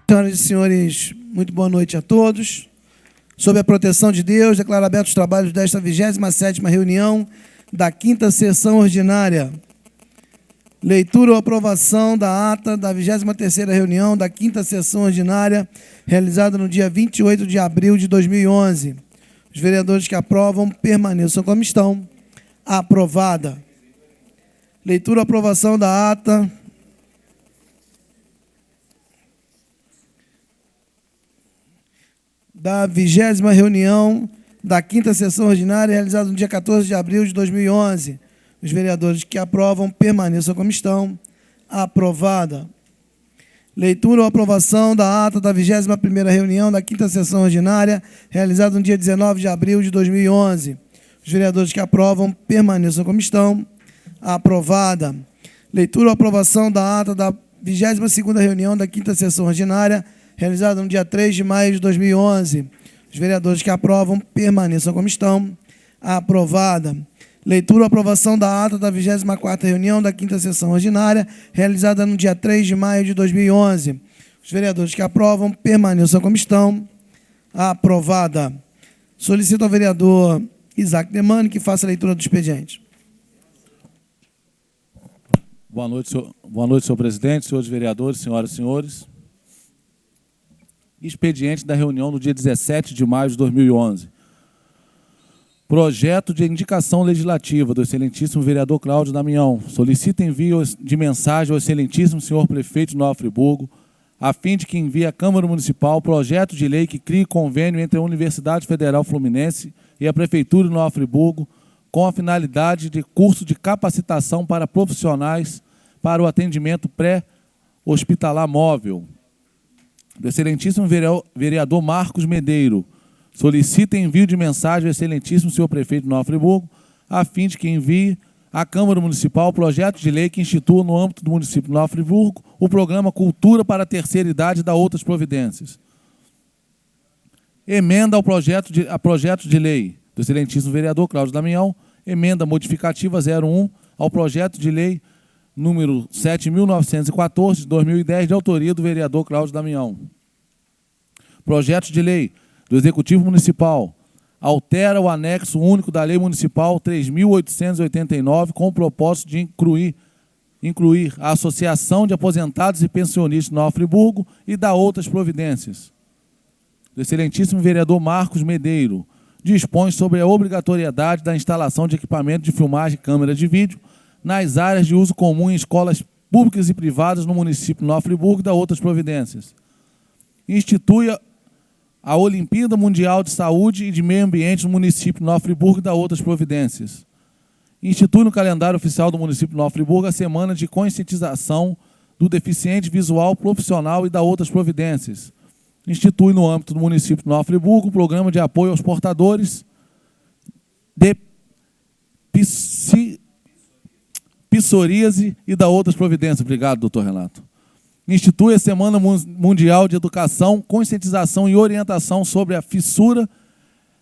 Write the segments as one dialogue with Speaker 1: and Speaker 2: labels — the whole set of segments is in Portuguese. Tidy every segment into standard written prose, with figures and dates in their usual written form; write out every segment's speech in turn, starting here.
Speaker 1: Senhoras e senhores, muito boa noite a todos. Sob a proteção de Deus, declaro abertos os trabalhos desta 27ª reunião da 5ª sessão ordinária. Leitura ou aprovação da ata da 23ª reunião da 5ª sessão ordinária, realizada no dia 28 de abril de 2011. Os vereadores que aprovam permaneçam como estão. Aprovada. Leitura ou aprovação da ata da 20ª reunião da 5ª sessão ordinária, realizada no dia 14 de abril de 2011. Os vereadores que aprovam permaneçam como estão. Aprovada. Leitura ou aprovação da ata da 21ª reunião da 5ª sessão ordinária, realizada no dia 19 de abril de 2011. Os vereadores que aprovam permaneçam como estão. Aprovada. Leitura ou aprovação da ata da 22ª reunião da 5ª sessão ordinária, realizada no dia 3 de maio de 2011. Os vereadores que aprovam permaneçam como estão. Aprovada. Leitura ou aprovação da ata da 24ª reunião da 5ª sessão ordinária, realizada no dia 3 de maio de 2011. Os vereadores que aprovam permaneçam como estão. Aprovada. Solicito ao vereador Isaac Demani que faça a leitura do expediente.
Speaker 2: Boa noite, senhor presidente, senhores vereadores, senhoras e senhores. Expediente da reunião do dia 17 de maio de 2011. Projeto de indicação legislativa do excelentíssimo vereador Cláudio Damião. Solicita envio de mensagem ao excelentíssimo senhor prefeito de Nova Friburgo, a fim de que envie à Câmara Municipal projeto de lei que crie convênio entre a Universidade Federal Fluminense e a Prefeitura de Nova Friburgo, com a finalidade de curso de capacitação para profissionais para o atendimento pré-hospitalar móvel. Do excelentíssimo vereador Marcos Medeiro. Solicita envio de mensagem ao excelentíssimo senhor prefeito de Nova Friburgo, a fim de que envie à Câmara Municipal o projeto de lei que institua no âmbito do município de Nova Friburgo o programa Cultura para a Terceira Idade e da outras providências. Emenda ao projeto de lei do excelentíssimo vereador Cláudio Damião, emenda modificativa 01 ao projeto de lei número 7.914, de 2010, de autoria do vereador Cláudio Damião. Projeto de lei do Executivo Municipal altera o anexo único da Lei Municipal 3.889 com o propósito de incluir a Associação de Aposentados e Pensionistas de Nova Friburgo e da outras providências. Do excelentíssimo vereador Marcos Medeiro, dispõe sobre a obrigatoriedade da instalação de equipamento de filmagem e câmera de vídeo nas áreas de uso comum em escolas públicas e privadas no município de Nova Friburgo e da outras providências. Institui a Olimpíada Mundial de Saúde e de Meio Ambiente no município de Nova Friburgo e da outras providências. Institui no calendário oficial do município de Nova Friburgo a semana de conscientização do deficiente visual profissional e da outras providências. Institui no âmbito do município de Nova Friburgo o programa de apoio aos portadores de psoríase e da outras providências. Obrigado, doutor Renato. Institui a Semana Mundial de Educação, Conscientização e Orientação sobre a fissura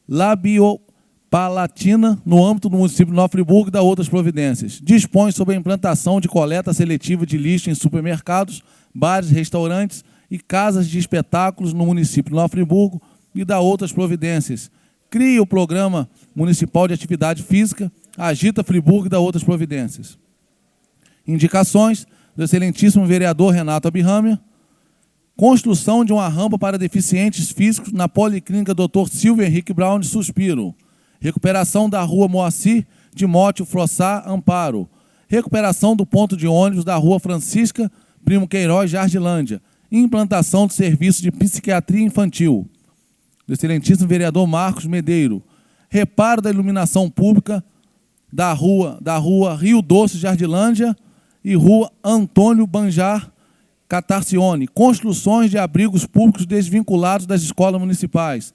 Speaker 2: labiopalatina no âmbito do município de Nova Friburgo e da outras providências. Dispõe sobre a implantação de coleta seletiva de lixo em supermercados, bares, restaurantes e casas de espetáculos no município de Nova Friburgo e da outras providências. Cria o Programa Municipal de Atividade Física, Agita Friburgo e da outras providências. Indicações do excelentíssimo vereador Renato Abirrâmia. Construção de uma rampa para deficientes físicos na Policlínica Dr. Silvio Henrique Brown de Suspiro. Recuperação da Rua Moacir Timóteo Frossá Amparo. Recuperação do ponto de ônibus da Rua Francisca Primo Queiroz Jardilândia. Implantação do serviço de psiquiatria infantil. Do excelentíssimo vereador Marcos Medeiro. Reparo da iluminação pública da rua Rio Doce Jardilândia e Rua Antônio Banjar Catarcione. Construções de abrigos públicos desvinculados das escolas municipais.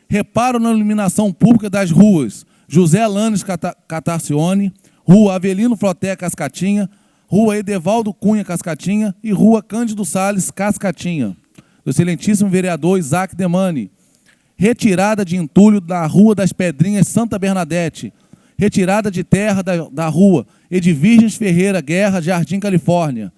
Speaker 2: Reparo na iluminação pública das ruas José Lanes Catarcione, Rua Avelino Floté Cascatinha, Rua Edevaldo Cunha Cascatinha e Rua Cândido Salles Cascatinha. Do excelentíssimo vereador Isaac Demani. Retirada de entulho da Rua das Pedrinhas Santa Bernadette. Retirada de terra da rua Edvirgens Ferreira Guerra, Jardim Califórnia.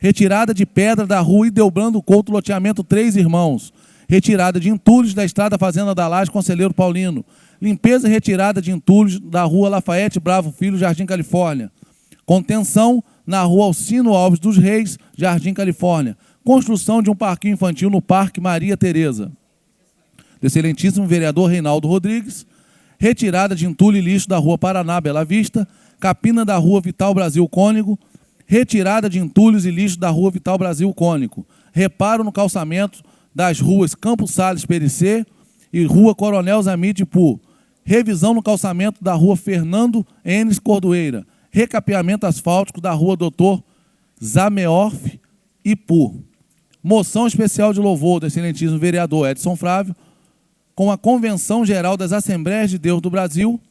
Speaker 2: retirada de pedra da rua Ideobrando Couto, loteamento Três Irmãos, retirada de entulhos da estrada Fazenda da Laje, Conselheiro Paulino, limpeza e retirada de entulhos da rua Lafayette Bravo Filho, Jardim Califórnia, contenção na rua Alcino Alves dos Reis, Jardim Califórnia, construção de um parquinho infantil no Parque Maria Tereza. Do excelentíssimo vereador Reinaldo Rodrigues, retirada de entulho e lixo da rua Paraná, Bela Vista, capina da rua Vital Brasil Cônigo, retirada de entulhos e lixo da rua Vital Brasil Cônigo, reparo no calçamento das ruas Campos Sales Pericê e rua Coronel Zamid Ipu, revisão no calçamento da rua Fernando Enes Cordoeira, recapeamento asfáltico da rua Doutor Zameorf Ipu. Moção especial de louvor do excelentíssimo vereador Edson Frávio, com a Convenção Geral das Assembleias de Deus do Brasil,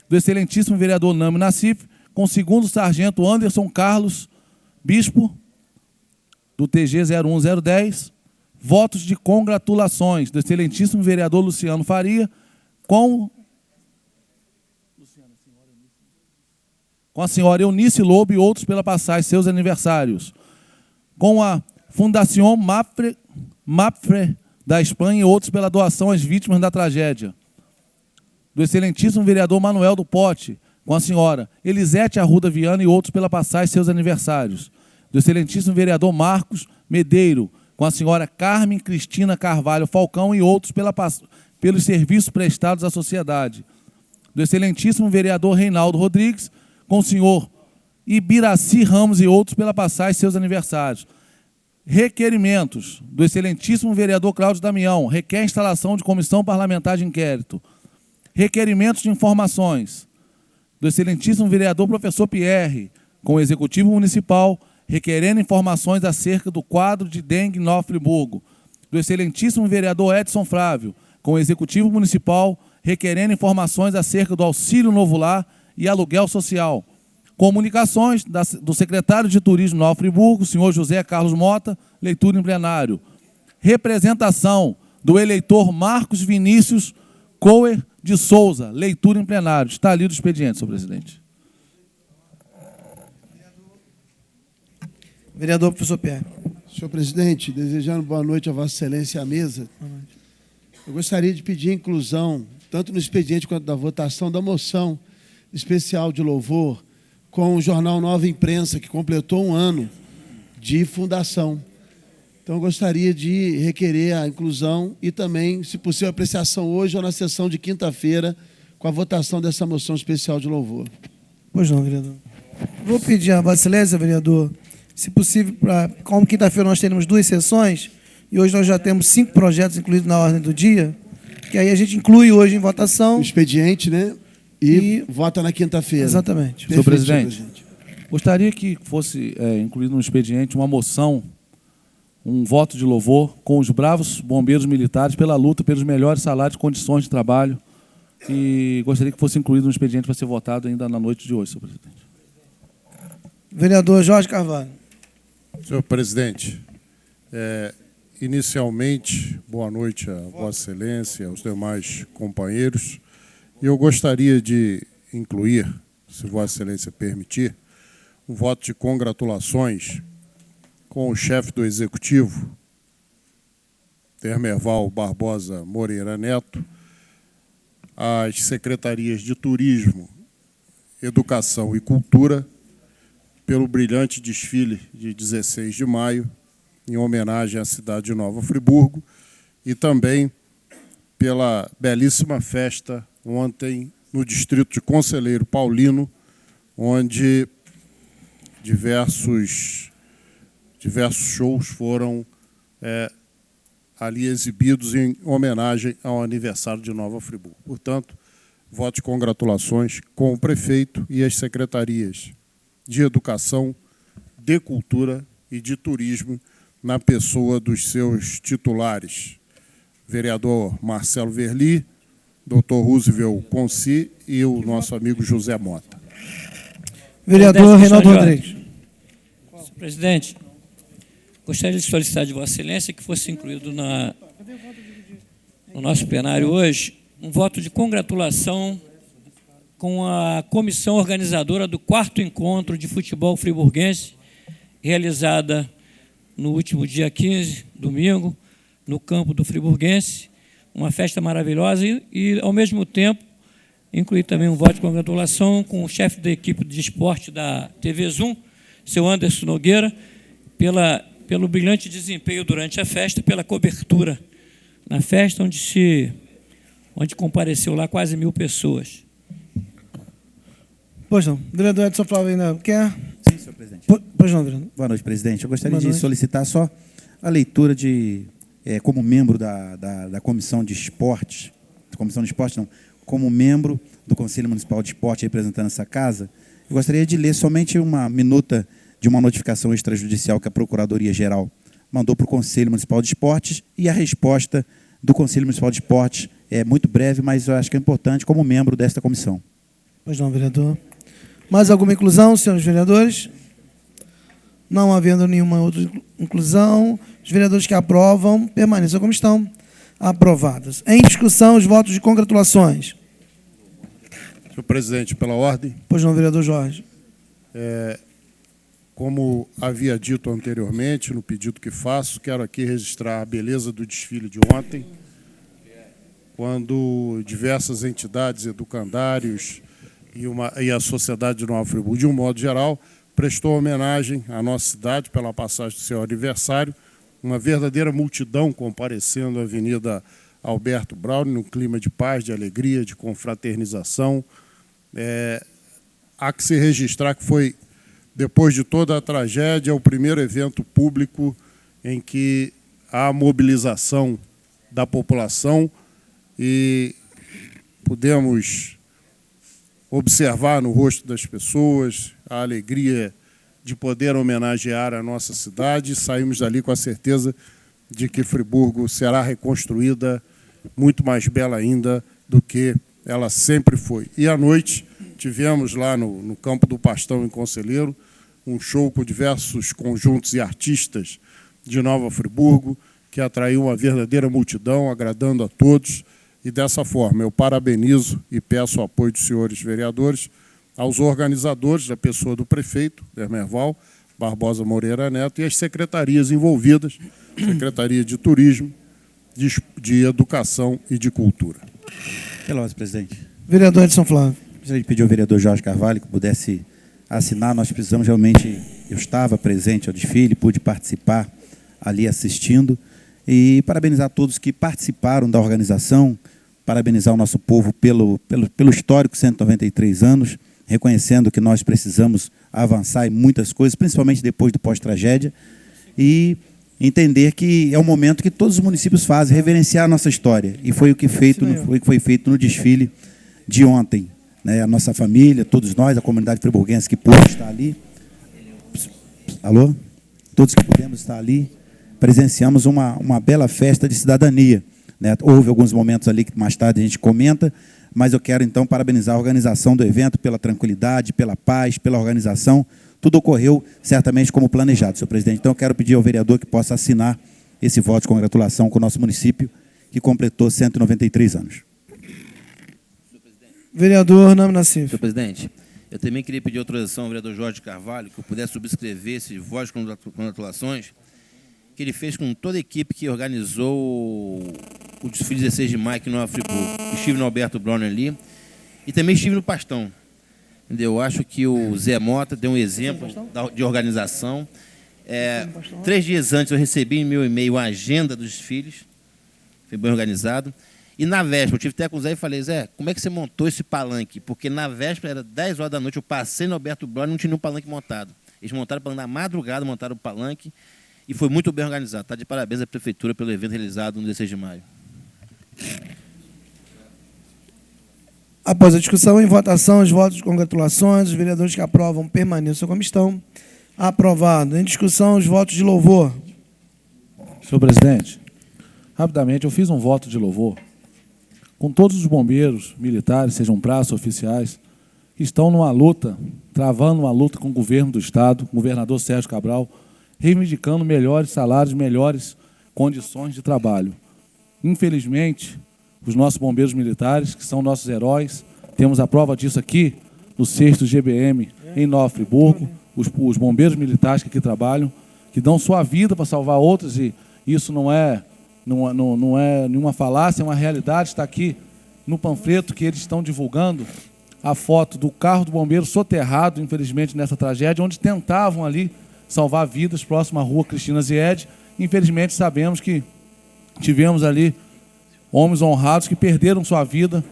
Speaker 2: do excelentíssimo vereador Nami Nassif, com o segundo sargento Anderson Carlos Bispo, do TG 01010, votos de congratulações do excelentíssimo vereador Luciano Faria, com a senhora Eunice Lobo e outros pela passagem seus aniversários, com a Fundação MAPFRE da Espanha e outros pela doação às vítimas da tragédia, do excelentíssimo vereador Manuel do Pote, com a senhora Elisete Arruda Viana e outros pela passagem seus aniversários, do excelentíssimo vereador Marcos Medeiro, com a senhora Carmen Cristina Carvalho Falcão e outros pelos serviços prestados à sociedade, do excelentíssimo vereador Reinaldo Rodrigues, com o senhor Ibiraci Ramos e outros pela passagem seus aniversários. Requerimentos do excelentíssimo vereador Cláudio Damião, requer a instalação de comissão parlamentar de inquérito. Requerimentos de informações do excelentíssimo vereador professor Pierre, com o Executivo Municipal, requerendo informações acerca do quadro de dengue em Nova Friburgo, do excelentíssimo vereador Edson Frávio, com o Executivo Municipal, requerendo informações acerca do auxílio novo lar e aluguel social. Comunicações do secretário de Turismo Nova Friburgo, senhor José Carlos Mota, leitura em plenário. Representação do eleitor Marcos Vinícius Coer de Souza, leitura em plenário. Está lido o expediente, senhor presidente.
Speaker 1: Vereador professor Pierre.
Speaker 3: Senhor presidente, desejando boa noite a Vossa Excelência e à mesa, eu gostaria de pedir a inclusão, tanto no expediente quanto da votação, da moção especial de louvor com o jornal Nova Imprensa, que completou 1 ano de fundação. Então, eu gostaria de requerer a inclusão e também, se possível, a apreciação hoje ou na sessão de quinta-feira, com a votação dessa moção especial de louvor.
Speaker 1: Pois não, vereador. Vou pedir a Vossa Excelência, vereador, se possível, como quinta-feira nós teremos 2 sessões, e hoje nós já temos 5 projetos incluídos na ordem do dia, que aí a gente inclui hoje em votação.
Speaker 3: O expediente, né? E vota na quinta-feira.
Speaker 1: Exatamente.
Speaker 2: Senhor presidente, gostaria que fosse incluído no expediente uma moção, um voto de louvor com os bravos bombeiros militares pela luta pelos melhores salários e condições de trabalho, e gostaria que fosse incluído no expediente para ser votado ainda na noite de hoje, senhor presidente.
Speaker 1: Vereador Jorge Carvalho.
Speaker 4: Senhor presidente, inicialmente, boa noite a Vossa Excelência e aos demais companheiros. Eu gostaria de incluir, se Vossa Excelência permitir, um voto de congratulações com o chefe do Executivo, Termerval Barbosa Moreira Neto, às secretarias de Turismo, Educação e Cultura, pelo brilhante desfile de 16 de maio, em homenagem à cidade de Nova Friburgo, e também pela belíssima festa ontem no distrito de Conselheiro Paulino, onde diversos shows foram ali exibidos em homenagem ao aniversário de Nova Friburgo. Portanto, voto de congratulações com o prefeito e as secretarias de Educação, de Cultura e de Turismo, na pessoa dos seus titulares, vereador Marcelo Verli, doutor Roosevelt Conci e o nosso amigo José Mota.
Speaker 1: Vereador Reinaldo Rodrigues.
Speaker 5: Senhor presidente, gostaria de solicitar de Vossa Excelência que fosse incluído no nosso plenário hoje um voto de congratulação com a comissão organizadora do 4º encontro de futebol friburguense realizada no último dia 15, domingo, no campo do Friburguense, uma festa maravilhosa e ao mesmo tempo, incluir também um voto de congratulação com o chefe da equipe de esporte da TV Zoom, seu Anderson Nogueira, pelo brilhante desempenho durante a festa, pela cobertura na festa, onde compareceu lá quase 1.000 pessoas.
Speaker 1: Pois não. Vereador Edson Flávio ainda quer?
Speaker 6: Sim, senhor presidente.
Speaker 1: Pois não, vereador.
Speaker 6: Boa noite, presidente. Eu gostaria de solicitar só a leitura como membro da Comissão de Esportes, como membro do Conselho Municipal de Esporte representando essa casa, eu gostaria de ler somente uma minuta de uma notificação extrajudicial que a Procuradoria-Geral mandou para o Conselho Municipal de Esportes, e a resposta do Conselho Municipal de Esportes é muito breve, mas eu acho que é importante como membro desta comissão.
Speaker 1: Pois não, vereador. Mais alguma inclusão, senhores vereadores? Não havendo nenhuma outra inclusão, os vereadores que aprovam permaneçam como estão. Aprovados. Em discussão, os votos de congratulações.
Speaker 4: Senhor presidente, pela ordem.
Speaker 1: Pois não, vereador Jorge.
Speaker 4: Como havia dito anteriormente, no pedido que faço, quero aqui registrar a beleza do desfile de ontem, quando diversas entidades, educandários e a sociedade de Nova Friburgo, de um modo geral, prestou homenagem à nossa cidade pela passagem do seu aniversário, uma verdadeira multidão comparecendo à Avenida Alberto Braun, num clima de paz, de alegria, de confraternização. Há que se registrar que foi, depois de toda a tragédia, o primeiro evento público em que há mobilização da população e pudemos observar no rosto das pessoas a alegria de poder homenagear a nossa cidade. Saímos dali com a certeza de que Friburgo será reconstruída muito mais bela ainda do que ela sempre foi. E à noite tivemos lá no Campo do Pastão, em Conselheiro, um show com diversos conjuntos e artistas de Nova Friburgo, que atraiu uma verdadeira multidão, agradando a todos. E dessa forma eu parabenizo e peço o apoio dos senhores vereadores aos organizadores, da pessoa do prefeito, Dermerval Barbosa Moreira Neto, e as secretarias envolvidas, Secretaria de Turismo, de Educação e de Cultura.
Speaker 6: Pela ordem, presidente.
Speaker 1: Vereador Edson Flávio.
Speaker 6: Gostaria de pedir ao vereador Jorge Carvalho que pudesse assinar. Nós precisamos realmente... Eu estava presente ao desfile, pude participar ali assistindo, e parabenizar todos que participaram da organização, parabenizar o nosso povo pelo histórico 193 anos, reconhecendo que nós precisamos avançar em muitas coisas, principalmente depois do pós-tragédia, e entender que é um momento que todos os municípios fazem, reverenciar a nossa história. E foi o que foi feito no desfile de ontem. A nossa família, todos nós, a comunidade friburguense que pôde estar ali. Alô? Todos que pudemos estar ali, presenciamos uma bela festa de cidadania. Houve alguns momentos ali que mais tarde a gente comenta, mas eu quero, então, parabenizar a organização do evento pela tranquilidade, pela paz, pela organização. Tudo ocorreu certamente como planejado, senhor presidente. Então, eu quero pedir ao vereador que possa assinar esse voto de congratulação com o nosso município, que completou 193 anos.
Speaker 1: Vereador Nami Nassif.
Speaker 7: Senhor presidente, eu também queria pedir autorização ao vereador Jorge Carvalho, que eu pudesse subscrever esse voto de congratulações que ele fez com toda a equipe que organizou o desfile 16 de maio aqui no Nova Friburgo. Estive no Alberto Braun ali e também estive no Pastão. Entendeu? Eu acho que o Zé Mota deu um exemplo de organização. 3 dias antes eu recebi em meu e-mail a agenda dos desfiles, foi bem organizado. E na véspera, eu tive até com o Zé e falei, Zé, como é que você montou esse palanque? Porque na véspera, era 10 horas da noite, eu passei no Alberto Braun e não tinha nenhum palanque montado. Eles montaram o palanque na madrugada, montaram o palanque e foi muito bem organizado. Está de parabéns à Prefeitura pelo evento realizado no 16 de maio.
Speaker 1: Após a discussão, em votação, os votos de congratulações, os vereadores que aprovam permaneçam como estão. Aprovado. Em discussão, os votos de louvor.
Speaker 2: Senhor presidente, rapidamente, eu fiz um voto de louvor com todos os bombeiros, militares, sejam praças, oficiais, que estão numa luta, travando uma luta com o governo do Estado, o governador Sérgio Cabral, reivindicando melhores salários, melhores condições de trabalho. Infelizmente, os nossos bombeiros militares, que são nossos heróis, temos a prova disso aqui no 6º GBM em Nova Friburgo, os bombeiros militares que aqui trabalham, que dão sua vida para salvar outros, e isso não é nenhuma falácia, é uma realidade. Está aqui no panfleto que eles estão divulgando a foto do carro do bombeiro soterrado, infelizmente, nessa tragédia, onde tentavam ali salvar vidas, próximo à rua Cristina Zied. Infelizmente, sabemos que tivemos ali homens honrados que perderam sua vida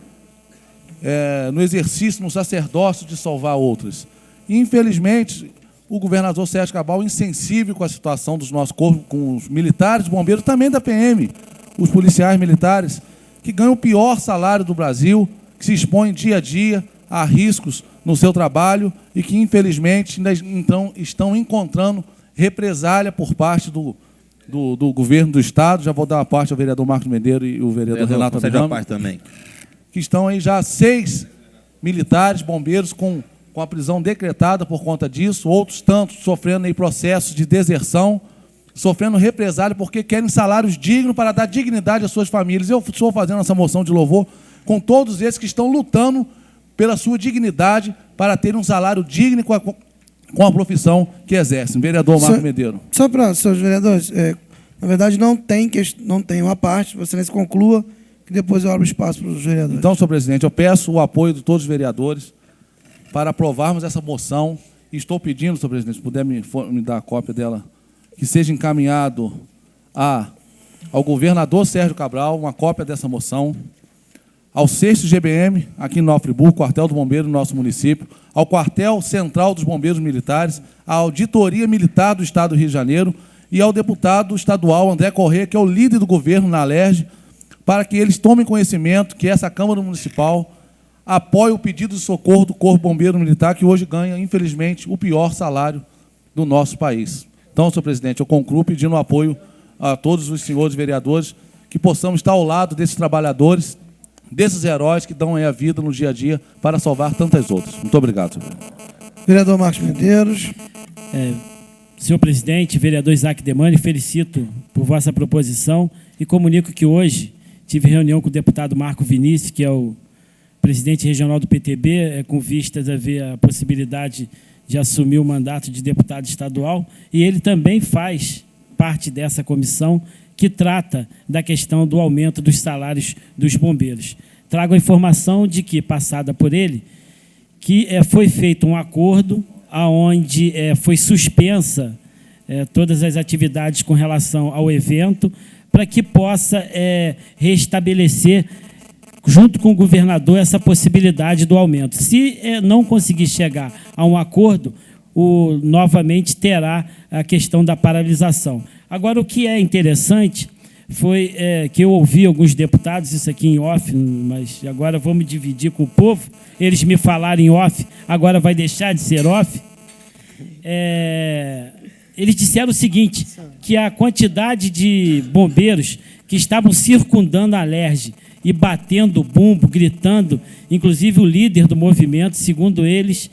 Speaker 2: no exercício, no sacerdócio de salvar outros. E, infelizmente, o governador Sérgio Cabral, insensível com a situação dos nossos corpos, com os militares, bombeiros, também da PM, os policiais militares, que ganham o pior salário do Brasil, que se expõem dia a dia a riscos no seu trabalho e que, infelizmente, então, estão encontrando represália por parte do governo do Estado. Já vou dar uma parte ao vereador Marcos Mendeiro e o vereador Renato Abirame,
Speaker 7: também.
Speaker 2: que estão aí já 6 militares, bombeiros, com a prisão decretada por conta disso, outros tantos sofrendo aí processos de deserção, sofrendo represália porque querem salários dignos para dar dignidade às suas famílias. Eu estou fazendo essa moção de louvor com todos esses que estão lutando pela sua dignidade, para ter um salário digno com a profissão que exercem. Vereador Marcos Mendeiro.
Speaker 1: Só para os seus vereadores, na verdade não tem uma parte, você se conclua, que depois eu abro espaço para os vereadores.
Speaker 2: Então, senhor presidente, eu peço o apoio de todos os vereadores para aprovarmos essa moção. E estou pedindo, senhor presidente, se puder me dar a cópia dela, que seja encaminhado ao governador Sérgio Cabral uma cópia dessa moção, ao 6º GBM, aqui no Nova Friburgo, quartel do bombeiro no nosso município, ao quartel central dos bombeiros militares, à auditoria militar do Estado do Rio de Janeiro e ao deputado estadual André Corrêa, que é o líder do governo na Alerj, para que eles tomem conhecimento que essa Câmara Municipal apoia o pedido de socorro do Corpo Bombeiro Militar, que hoje ganha, infelizmente, o pior salário do nosso país. Então, senhor presidente, eu concluo pedindo apoio a todos os senhores vereadores, que possamos estar ao lado desses trabalhadores, desses heróis que dão aí a vida no dia a dia para salvar tantas outras. Muito obrigado, senhor.
Speaker 1: Vereador Marcos Medeiros.
Speaker 8: Senhor presidente, vereador Isaac Demani, felicito por vossa proposição e comunico que hoje tive reunião com o deputado Marco Vinícius, que é o presidente regional do PTB, com vistas a ver a possibilidade de assumir o mandato de deputado estadual, e ele também faz parte dessa comissão que trata da questão do aumento dos salários dos bombeiros. Trago a informação de que, passada por ele, que foi feito um acordo onde foi suspensa todas as atividades com relação ao evento, para que possa restabelecer, junto com o governador, essa possibilidade do aumento. Se não conseguir chegar a um acordo, novamente terá a questão da paralisação. Agora, o que é interessante foi que eu ouvi alguns deputados, isso aqui em off, mas agora vou me dividir com o povo, eles me falaram em off, agora vai deixar de ser off. Eles disseram o seguinte, que a quantidade de bombeiros que estavam circundando a Alerj e batendo bumbo, gritando, inclusive o líder do movimento, segundo eles,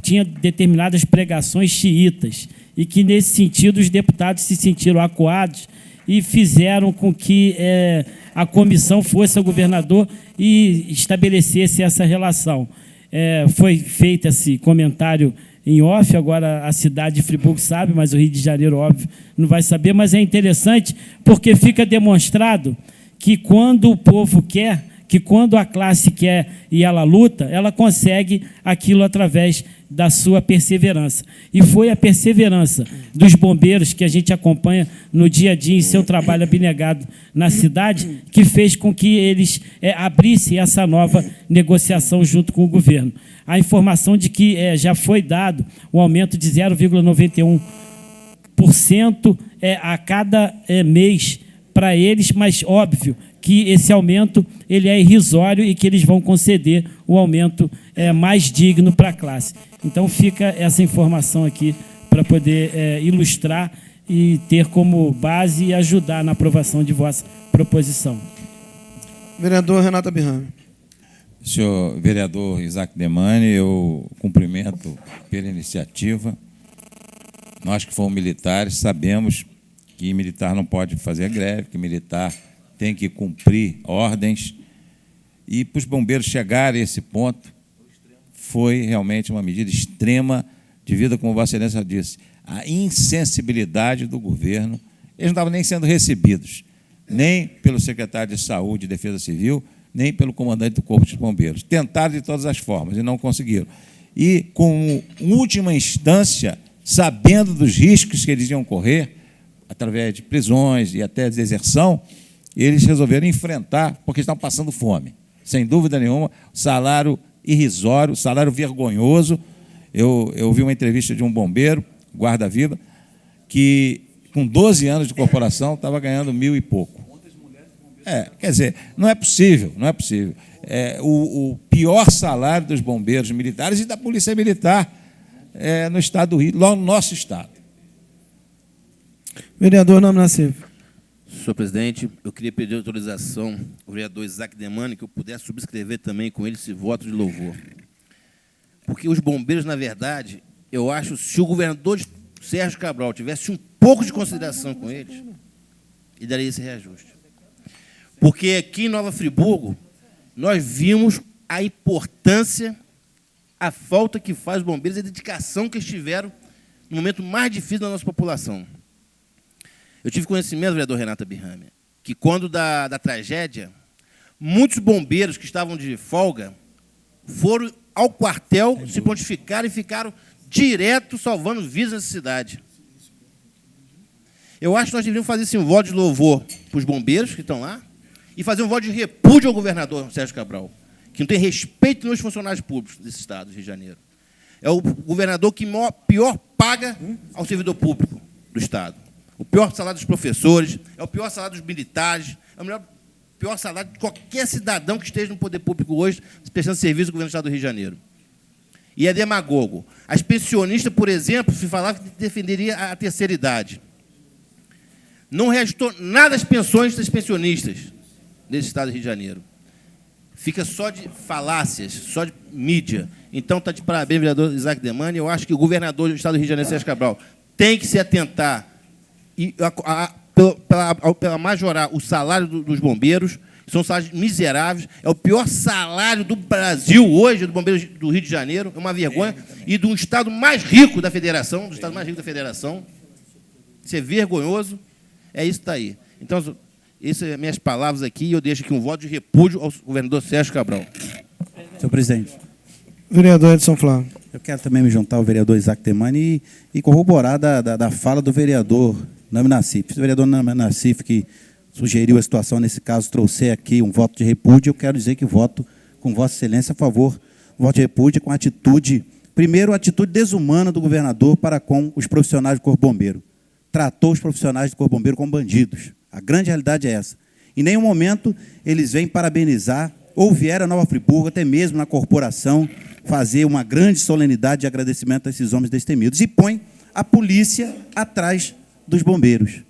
Speaker 8: tinha determinadas pregações xiitas, e que, nesse sentido, os deputados se sentiram acuados e fizeram com que a comissão fosse ao governador e estabelecesse essa relação. Foi feito esse comentário em off, agora a cidade de Friburgo sabe, mas o Rio de Janeiro, óbvio, não vai saber, mas é interessante porque fica demonstrado que quando o povo quer, que quando a classe quer e ela luta, ela consegue aquilo através da sua perseverança. E foi a perseverança dos bombeiros que a gente acompanha no dia a dia em seu trabalho abnegado na cidade que fez com que eles abrissem essa nova negociação junto com o governo. A informação de que já foi dado o aumento de 0,91% a cada mês para eles, mas óbvio que esse aumento ele é irrisório e que eles vão conceder o aumento mais digno para a classe. Então fica essa informação aqui para poder ilustrar e ter como base e ajudar na aprovação de vossa proposição.
Speaker 1: Vereador Renato Abirame.
Speaker 9: Senhor vereador Isaac Demani, eu cumprimento pela iniciativa. Nós que fomos militares sabemos que militar não pode fazer greve, que militar tem que cumprir ordens. E para os bombeiros chegarem a esse ponto, foi realmente uma medida extrema, devido, como Vossa Excelência disse, à insensibilidade do governo. Eles não estavam nem sendo recebidos, nem pelo secretário de Saúde e Defesa Civil, nem pelo comandante do Corpo de Bombeiros. Tentaram de todas as formas e não conseguiram. E, com última instância, sabendo dos riscos que eles iam correr, através de prisões e até deserção, eles resolveram enfrentar, porque estavam passando fome. Sem dúvida nenhuma, salário irrisório, salário vergonhoso. Eu vi uma entrevista de um bombeiro, guarda-vida, que, com 12 anos de corporação, estava ganhando 1.000 e pouco. Quer dizer, não é possível, não é possível. O pior salário dos bombeiros militares e da Polícia Militar no Estado do Rio, logo no nosso Estado.
Speaker 1: Vereador Nome Nassif.
Speaker 7: Senhor presidente, eu queria pedir autorização ao vereador Isaac Demani, que eu pudesse subscrever também com ele esse voto de louvor. Porque os bombeiros, na verdade, eu acho, se o governador Sérgio Cabral tivesse um pouco de consideração com eles, ele daria esse reajuste. Porque aqui em Nova Friburgo, nós vimos a importância, a falta que faz os bombeiros e a dedicação que eles tiveram no momento mais difícil da nossa população. Eu tive conhecimento, vereador Renata Birrame, que quando da tragédia, muitos bombeiros que estavam de folga foram ao quartel, se prontificaram e ficaram direto salvando vidas nessa cidade. Eu acho que nós deveríamos fazer esse voto de louvor para os bombeiros que estão lá e fazer um voto de repúdio ao governador Sérgio Cabral, que não tem respeito nos funcionários públicos desse estado do Rio de Janeiro. É o governador que pior paga ao servidor público do estado. O pior salário dos professores, é o pior salário dos militares, é o pior salário de qualquer cidadão que esteja no poder público hoje, prestando serviço ao governo do estado do Rio de Janeiro. E é demagogo. As pensionistas, por exemplo, se falava que defenderia a terceira idade. Não restou nada às pensões das pensionistas desse estado do Rio de Janeiro. Fica só de falácias, só de mídia. Então, está de parabéns, vereador Isaac Demani. Eu acho que o governador do estado do Rio de Janeiro, Sérgio Cabral, tem que se atentar e para majorar o salário dos bombeiros, que são salários miseráveis. É o pior salário do Brasil hoje, do bombeiro do Rio de Janeiro. É uma vergonha. E do estado mais rico da federação, Isso é vergonhoso. É isso que está aí. Então, essas são minhas palavras aqui, e eu deixo aqui um voto de repúdio ao governador Sérgio Cabral.
Speaker 6: Senhor presidente.
Speaker 1: Vereador Edson Flávio.
Speaker 6: Eu quero também me juntar ao vereador Isaac Demani e corroborar da fala do vereador Nome Nassif. O vereador Nome Nassif, que sugeriu a situação, nesse caso, trouxer aqui um voto de repúdio, eu quero dizer que voto com Vossa Excelência a favor do voto de repúdio com atitude, primeiro, a atitude desumana do governador para com os profissionais do Corpo Bombeiro. Tratou os profissionais do Corpo Bombeiro como bandidos. A grande realidade é essa. Em nenhum momento eles vêm parabenizar, ou vieram a Nova Friburgo, até mesmo na corporação, fazer uma grande solenidade de agradecimento a esses homens destemidos. E põe a polícia atrás dos bombeiros.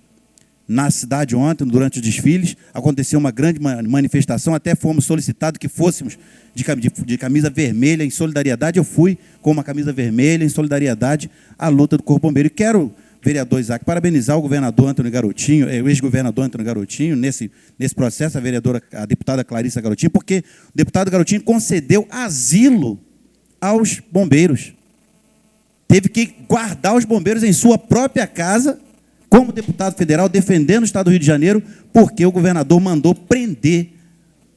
Speaker 6: Na cidade ontem, durante os desfiles, aconteceu uma grande manifestação, até fomos solicitados que fôssemos de camisa vermelha em solidariedade. Eu fui com uma camisa vermelha em solidariedade à luta do Corpo Bombeiro. E quero, vereador Isaac, parabenizar o governador Antônio Garotinho, o ex-governador Antônio Garotinho, nesse processo, a deputada Clarissa Garotinho, porque o deputado Garotinho concedeu asilo aos bombeiros. Teve que guardar os bombeiros em sua própria casa, como deputado federal, defendendo o estado do Rio de Janeiro, porque o governador mandou prender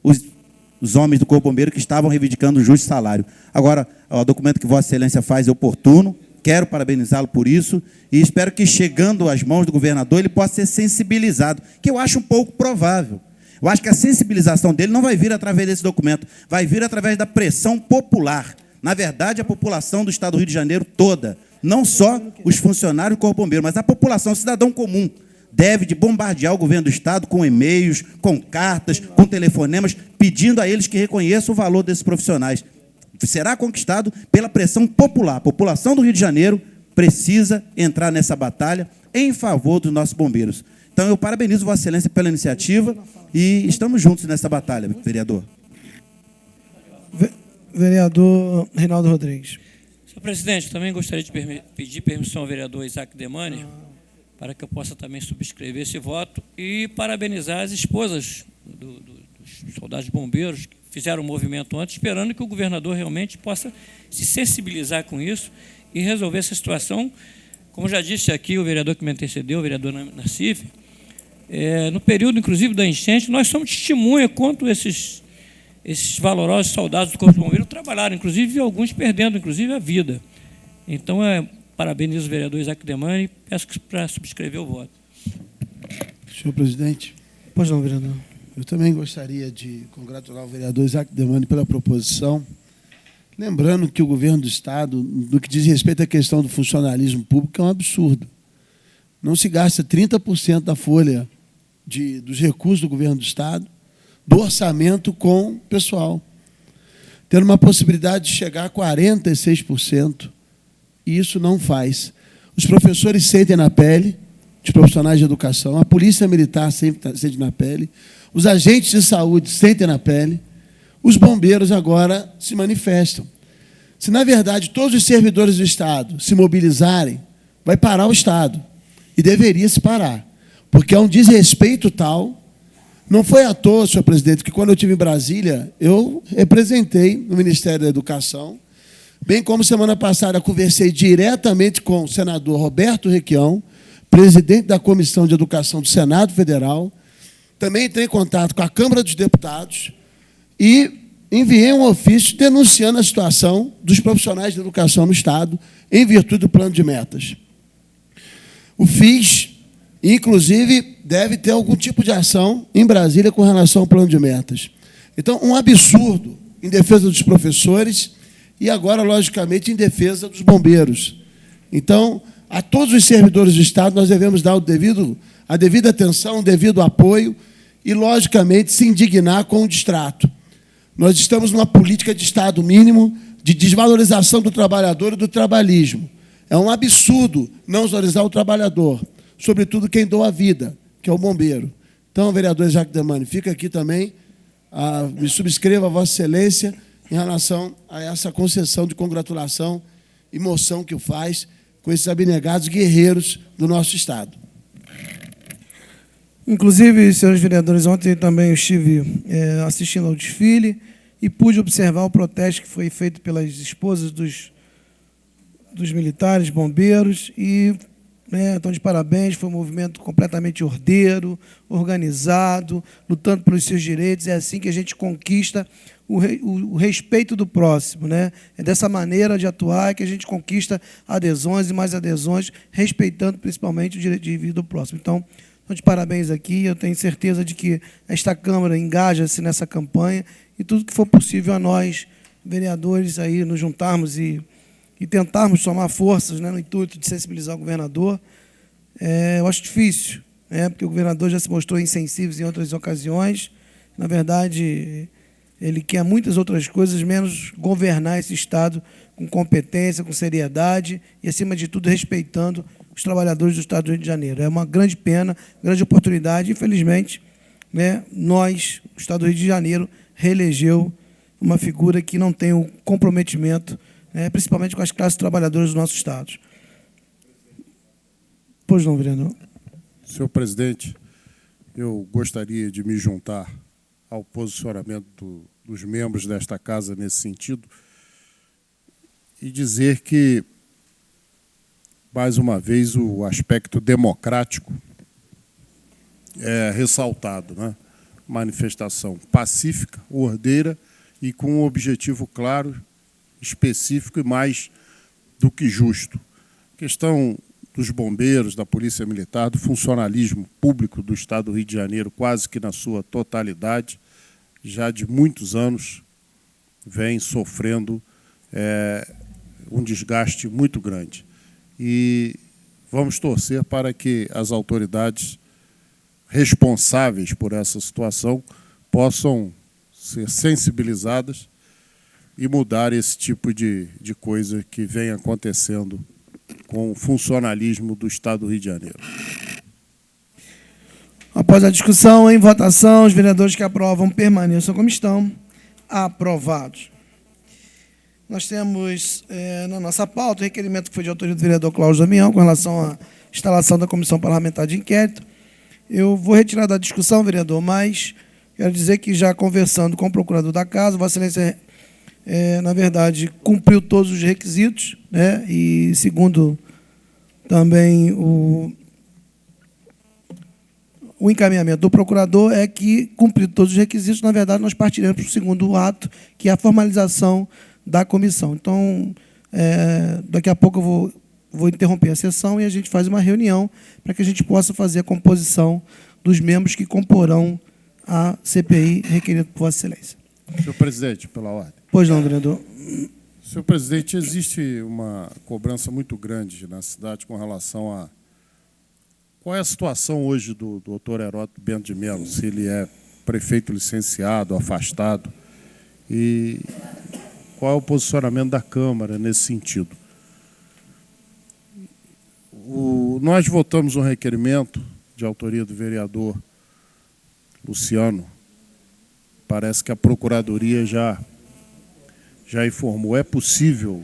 Speaker 6: os homens do Corpo Bombeiro que estavam reivindicando o justo salário. Agora, o documento que Vossa Excelência faz é oportuno, quero parabenizá-lo por isso, e espero que, chegando às mãos do governador, ele possa ser sensibilizado, que eu acho um pouco provável. Eu acho que a sensibilização dele não vai vir através desse documento, vai vir através da pressão popular. Na verdade, a população do estado do Rio de Janeiro toda, não só os funcionários do Corpo Bombeiro, mas a população, o cidadão comum, deve de bombardear o governo do estado com e-mails, com cartas, com telefonemas, pedindo a eles que reconheçam o valor desses profissionais. Será conquistado pela pressão popular. A população do Rio de Janeiro precisa entrar nessa batalha em favor dos nossos bombeiros. Então, eu parabenizo Vossa Excelência pela iniciativa e estamos juntos nessa batalha, vereador.
Speaker 1: Vereador Reinaldo Rodrigues.
Speaker 5: Senhor presidente, também gostaria de pedir permissão ao vereador Isaac Demani para que eu possa também subscrever esse voto e parabenizar as esposas dos soldados bombeiros que fizeram um movimento ontem, esperando que o governador realmente possa se sensibilizar com isso e resolver essa situação. Como já disse aqui o vereador que me antecedeu, o vereador Nassif, no período, inclusive, da enchente, nós somos testemunha quanto esses valorosos soldados do Corpo de Bombeiros trabalharam, inclusive alguns perdendo, inclusive, a vida. Então, parabenizo o vereador Isaac Demani e peço para subscrever o voto.
Speaker 3: Senhor presidente.
Speaker 1: Pois não, vereador.
Speaker 3: Eu também gostaria de congratular o vereador Isaac Demani pela proposição, lembrando que o governo do Estado, no que diz respeito à questão do funcionalismo público, é um absurdo. Não se gasta 30% da folha dos recursos do governo do Estado, do orçamento com pessoal, tendo uma possibilidade de chegar a 46%, e isso não faz. Os professores sentem na pele, os profissionais de educação, a polícia militar sente na pele, os agentes de saúde sentem na pele, os bombeiros agora se manifestam. Se, na verdade, todos os servidores do Estado se mobilizarem, vai parar o Estado, e deveria se parar, porque é um desrespeito tal. Não foi à toa, senhor presidente, que quando eu estive em Brasília, eu representei no Ministério da Educação, bem como semana passada conversei diretamente com o senador Roberto Requião, presidente da Comissão de Educação do Senado Federal, também entrei em contato com a Câmara dos Deputados e enviei um ofício denunciando a situação dos profissionais de educação no Estado em virtude do plano de metas. O FIS, inclusive, deve ter algum tipo de ação em Brasília com relação ao plano de metas. Então, um absurdo em defesa dos professores e agora, logicamente, em defesa dos bombeiros. Então, a todos os servidores do Estado, nós devemos dar a devida atenção, o devido apoio e, logicamente, se indignar com o distrato. Nós estamos numa política de Estado mínimo, de desvalorização do trabalhador e do trabalhismo. É um absurdo não valorizar o trabalhador, sobretudo quem doa a vida, que é o bombeiro. Então, vereador Isaac Demani, fica aqui também, me subscreva a Vossa Excelência em relação a essa concessão de congratulação e moção que o faz com esses abnegados guerreiros do nosso Estado.
Speaker 1: Inclusive, senhores vereadores, ontem também eu estive assistindo ao desfile e pude observar o protesto que foi feito pelas esposas dos militares, bombeiros, e estão de parabéns, foi um movimento completamente ordeiro, organizado, lutando pelos seus direitos. É assim que a gente conquista o respeito do próximo, né? É dessa maneira de atuar que a gente conquista adesões e mais adesões, respeitando principalmente o direito de vida do próximo. Então, de parabéns aqui, eu tenho certeza de que esta Câmara engaja-se nessa campanha e tudo que for possível a nós, vereadores, aí nos juntarmos e tentarmos somar forças, né, no intuito de sensibilizar o governador. Eu acho difícil, porque o governador já se mostrou insensível em outras ocasiões. Na verdade, ele quer muitas outras coisas, menos governar esse Estado com competência, com seriedade e, acima de tudo, respeitando os trabalhadores do Estado do Rio de Janeiro. É uma grande pena, grande oportunidade. Infelizmente, o Estado do Rio de Janeiro reelegeu uma figura que não tem o comprometimento, principalmente com as classes trabalhadoras do nosso Estado. Pois não, vereador.
Speaker 4: Senhor presidente, eu gostaria de me juntar ao posicionamento dos membros desta casa nesse sentido e dizer que, mais uma vez, o aspecto democrático é ressaltado, né? Manifestação pacífica, ordeira e com um objetivo claro, específico e mais do que justo. A questão dos bombeiros, da Polícia Militar, do funcionalismo público do Estado do Rio de Janeiro, quase que na sua totalidade, já de muitos anos, vem sofrendo um desgaste muito grande. E vamos torcer para que as autoridades responsáveis por essa situação possam ser sensibilizadas e mudar esse tipo de coisa que vem acontecendo com o funcionalismo do Estado do Rio de Janeiro.
Speaker 1: Após a discussão, em votação, os vereadores que aprovam permaneçam como estão. Aprovados. Nós temos na nossa pauta o requerimento que foi de autoria do vereador Cláudio Damião com relação à instalação da Comissão Parlamentar de Inquérito. Eu vou retirar da discussão, vereador, mas Quero dizer que, já conversando com o procurador da casa, Vossa Excelência, na verdade, cumpriu todos os requisitos, né? E, segundo também o encaminhamento do procurador, é que, cumprido todos os requisitos, na verdade, nós partiremos para o segundo ato, que é a formalização da comissão. Então, daqui a pouco eu vou interromper a sessão e a gente faz uma reunião para que a gente possa fazer a composição dos membros que comporão a CPI requerida por Vossa Excelência.
Speaker 4: Senhor presidente, pela ordem.
Speaker 1: Pois não, vereador.
Speaker 4: Senhor presidente, existe uma cobrança muito grande na cidade com relação a qual é a situação hoje do doutor Heródoto Bento de Mello, se ele é prefeito licenciado, afastado, e qual é o posicionamento da Câmara nesse sentido. Nós votamos um requerimento de autoria do vereador Luciano. Parece que a Procuradoria já informou. É possível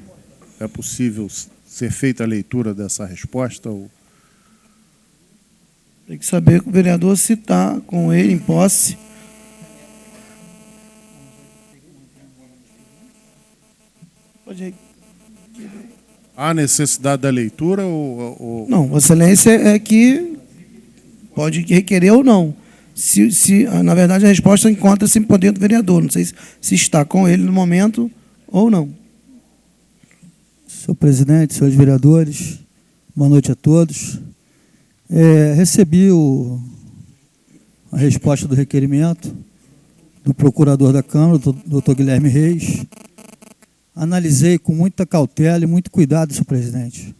Speaker 4: ser feita a leitura dessa resposta?
Speaker 1: Tem que saber que o vereador, se está com ele em posse. Pode ir.
Speaker 4: Há necessidade da leitura ou...
Speaker 1: Não, Vossa Excelência é que pode requerer ou não. Na verdade, a resposta encontra-se em poder do vereador. Não sei se está com ele no momento ou não.
Speaker 10: Senhor presidente, senhores vereadores, boa noite a todos. Recebi a resposta do requerimento do procurador da Câmara, doutor Guilherme Reis. Analisei com muita cautela e muito cuidado, senhor presidente.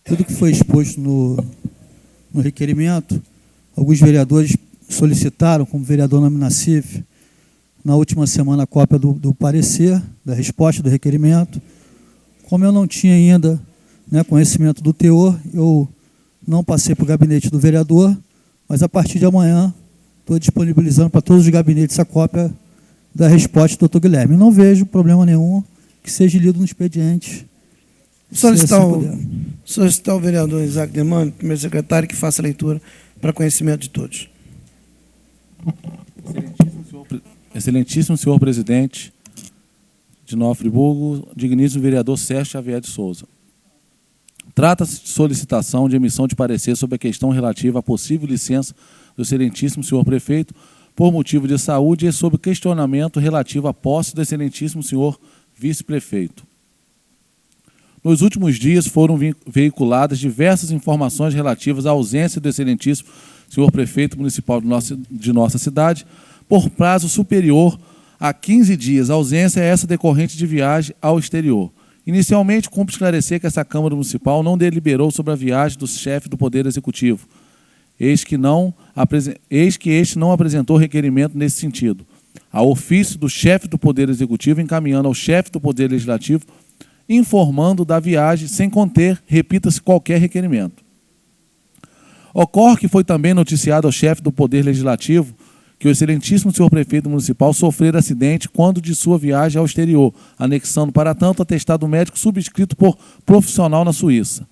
Speaker 10: Tudo que foi exposto no requerimento, alguns vereadores solicitaram, como o vereador Naminacif, na última semana, a cópia do parecer, da resposta do requerimento. Como eu não tinha ainda, né, conhecimento do teor, eu não passei para o gabinete do vereador, mas a partir de amanhã estou disponibilizando para todos os gabinetes a cópia da resposta do doutor Guilherme. Não vejo problema nenhum que seja lido no expediente.
Speaker 1: Solicitar o vereador Isaac Demani, primeiro secretário, que faça a leitura para conhecimento de todos.
Speaker 2: Excelentíssimo senhor presidente de Nova Friburgo, digníssimo vereador Sérgio Xavier de Souza. Trata-se de solicitação de emissão de parecer sobre a questão relativa à possível licença do excelentíssimo senhor prefeito por motivo de saúde e sobre questionamento relativo à posse do excelentíssimo senhor vice-prefeito. Nos últimos dias foram veiculadas diversas informações relativas à ausência do excelentíssimo senhor prefeito municipal de nossa cidade por prazo superior a 15 dias. A ausência é essa decorrente de viagem ao exterior. Inicialmente, cumpre esclarecer que essa Câmara Municipal não deliberou sobre a viagem do chefe do Poder Executivo, eis que este não apresentou requerimento nesse sentido. A ofício do chefe do Poder Executivo encaminhando ao chefe do Poder Legislativo, informando da viagem sem conter, repita-se, qualquer requerimento. Ocorre que foi também noticiado ao chefe do Poder Legislativo que o excelentíssimo senhor prefeito municipal sofreu acidente quando de sua viagem ao exterior, anexando, para tanto, atestado médico subscrito por profissional na Suíça.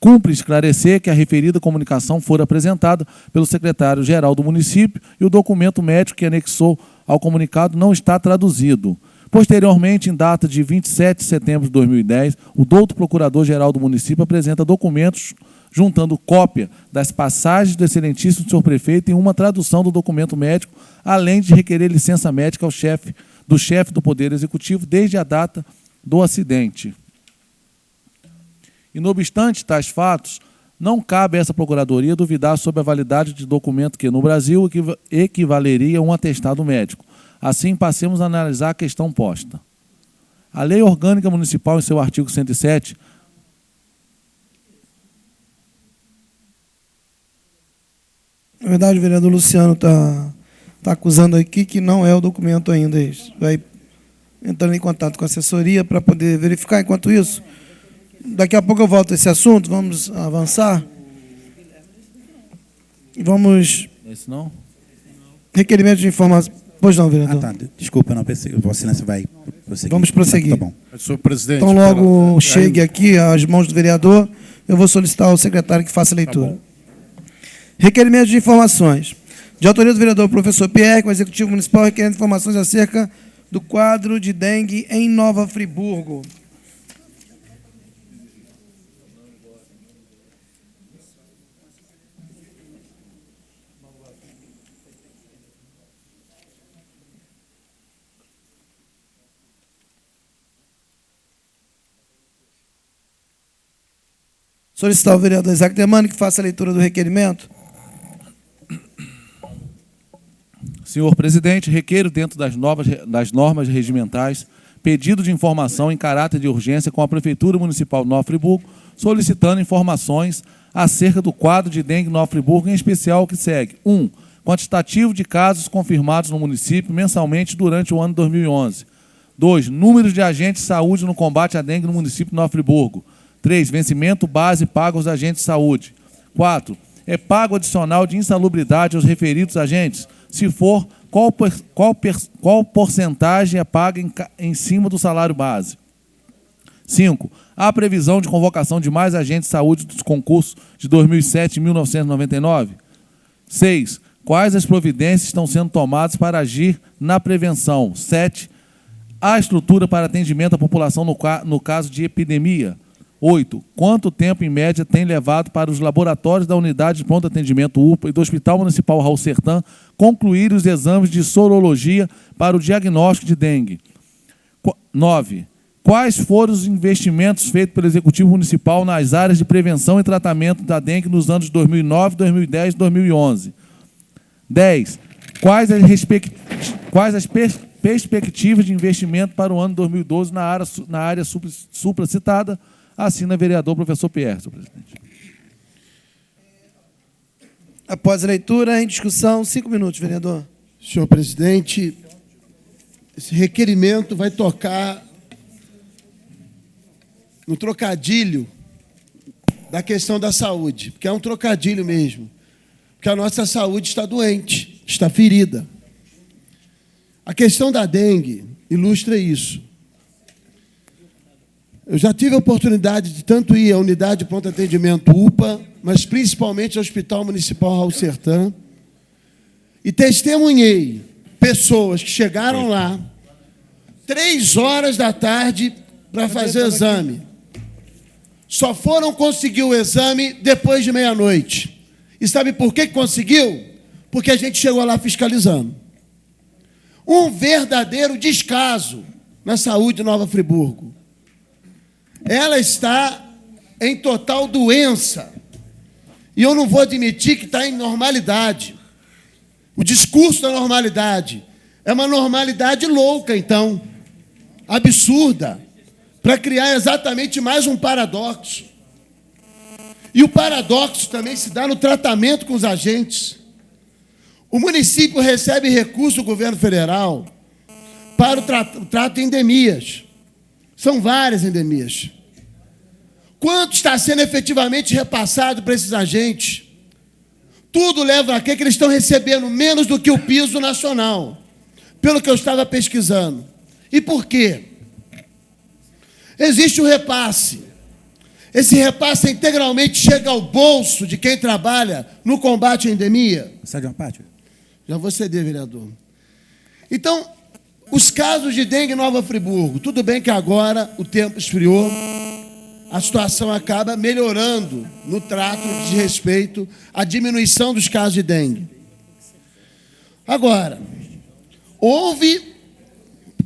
Speaker 2: Cumpre esclarecer que a referida comunicação foi apresentada pelo secretário-geral do município e o documento médico que anexou ao comunicado não está traduzido. Posteriormente, em data de 27 de setembro de 2010, o douto procurador-geral do município apresenta documentos juntando cópia das passagens do excelentíssimo senhor prefeito em uma tradução do documento médico, além de requerer licença médica ao chefe do Poder Executivo desde a data do acidente. E, não obstante tais fatos, não cabe a essa Procuradoria duvidar sobre a validade de documento que, no Brasil, equivaleria a um atestado médico. Assim, passemos a analisar a questão posta. A Lei Orgânica Municipal, em seu artigo 107,
Speaker 1: na verdade, o vereador Luciano está acusando aqui que não é o documento ainda. Isso. Vai entrando em contato com a assessoria para poder verificar. Enquanto isso, daqui a pouco eu volto a esse assunto. Vamos avançar. Vamos...
Speaker 2: Esse não?
Speaker 1: Requerimento de informação. Pois não, vereador.
Speaker 6: Tá. Desculpa, não pensei. Vossa Excelência vai prosseguir.
Speaker 1: Vamos prosseguir.
Speaker 6: Tá bom.
Speaker 4: Senhor presidente,
Speaker 1: então, logo chegue aqui às mãos do vereador, eu vou solicitar ao secretário que faça a leitura. Requerimento de informações. De autoria do vereador professor Pierre, com o Executivo Municipal requerendo informações acerca do quadro de dengue em Nova Friburgo. Solicitar ao vereador Isaac Demani que faça a leitura do requerimento.
Speaker 2: Senhor presidente, requeiro, dentro das normas regimentais, pedido de informação em caráter de urgência com a Prefeitura Municipal de Nova Friburgo, solicitando informações acerca do quadro de dengue em Nova Friburgo, em especial o que segue. 1. Quantitativo de casos confirmados no município mensalmente durante o ano 2011. 2. Números de agentes de saúde no combate à dengue no município de Nova Friburgo. 3. Vencimento base pago aos agentes de saúde. 4. É pago adicional de insalubridade aos referidos agentes? Se for, qual porcentagem é paga em cima do salário base? 5. Há previsão de convocação de mais agentes de saúde dos concursos de 2007 e 1999? 6. Quais as providências estão sendo tomadas para agir na prevenção? 7. Há estrutura para atendimento à população no caso de epidemia? 8. Quanto tempo, em média, tem levado para os laboratórios da Unidade de Pronto Atendimento UPA e do Hospital Municipal Raul Sertã concluir os exames de sorologia para o diagnóstico de dengue? 9. Quais foram os investimentos feitos pelo Executivo Municipal nas áreas de prevenção e tratamento da dengue nos anos 2009, 2010 e 2011? 10. Quais as perspectivas de investimento para o ano 2012 na área supracitada? Assina vereador professor Pierre, senhor presidente.
Speaker 1: Após a leitura, em discussão, 5 minutos, vereador.
Speaker 3: Senhor presidente, esse requerimento vai tocar no trocadilho da questão da saúde, porque é um trocadilho mesmo, porque a nossa saúde está doente, está ferida. A questão da dengue ilustra isso. Eu já tive a oportunidade de tanto ir à Unidade de Pronto Atendimento UPA, mas principalmente ao Hospital Municipal Raul Sertã, e testemunhei pessoas que chegaram lá 3 horas da tarde para fazer o exame. Só foram conseguir o exame depois de meia-noite. E sabe por que conseguiu? Porque a gente chegou lá fiscalizando. Um verdadeiro descaso na saúde de Nova Friburgo. Ela está em total doença. E eu não vou admitir que está em normalidade. O discurso da normalidade é uma normalidade louca, então, absurda, para criar exatamente mais um paradoxo. E o paradoxo também se dá no tratamento com os agentes. O município recebe recurso do governo federal para o trato de endemias. São várias endemias. Quanto está sendo efetivamente repassado para esses agentes? Tudo leva a que eles estão recebendo menos do que o piso nacional, pelo que eu estava pesquisando. E por quê? Existe o repasse. Esse repasse integralmente chega ao bolso de quem trabalha no combate à endemia.
Speaker 6: Sai de uma parte.
Speaker 3: Já vou ceder, vereador. Então, os casos de dengue em Nova Friburgo, tudo bem que agora o tempo esfriou, a situação acaba melhorando no trato de respeito à diminuição dos casos de dengue. Agora, houve,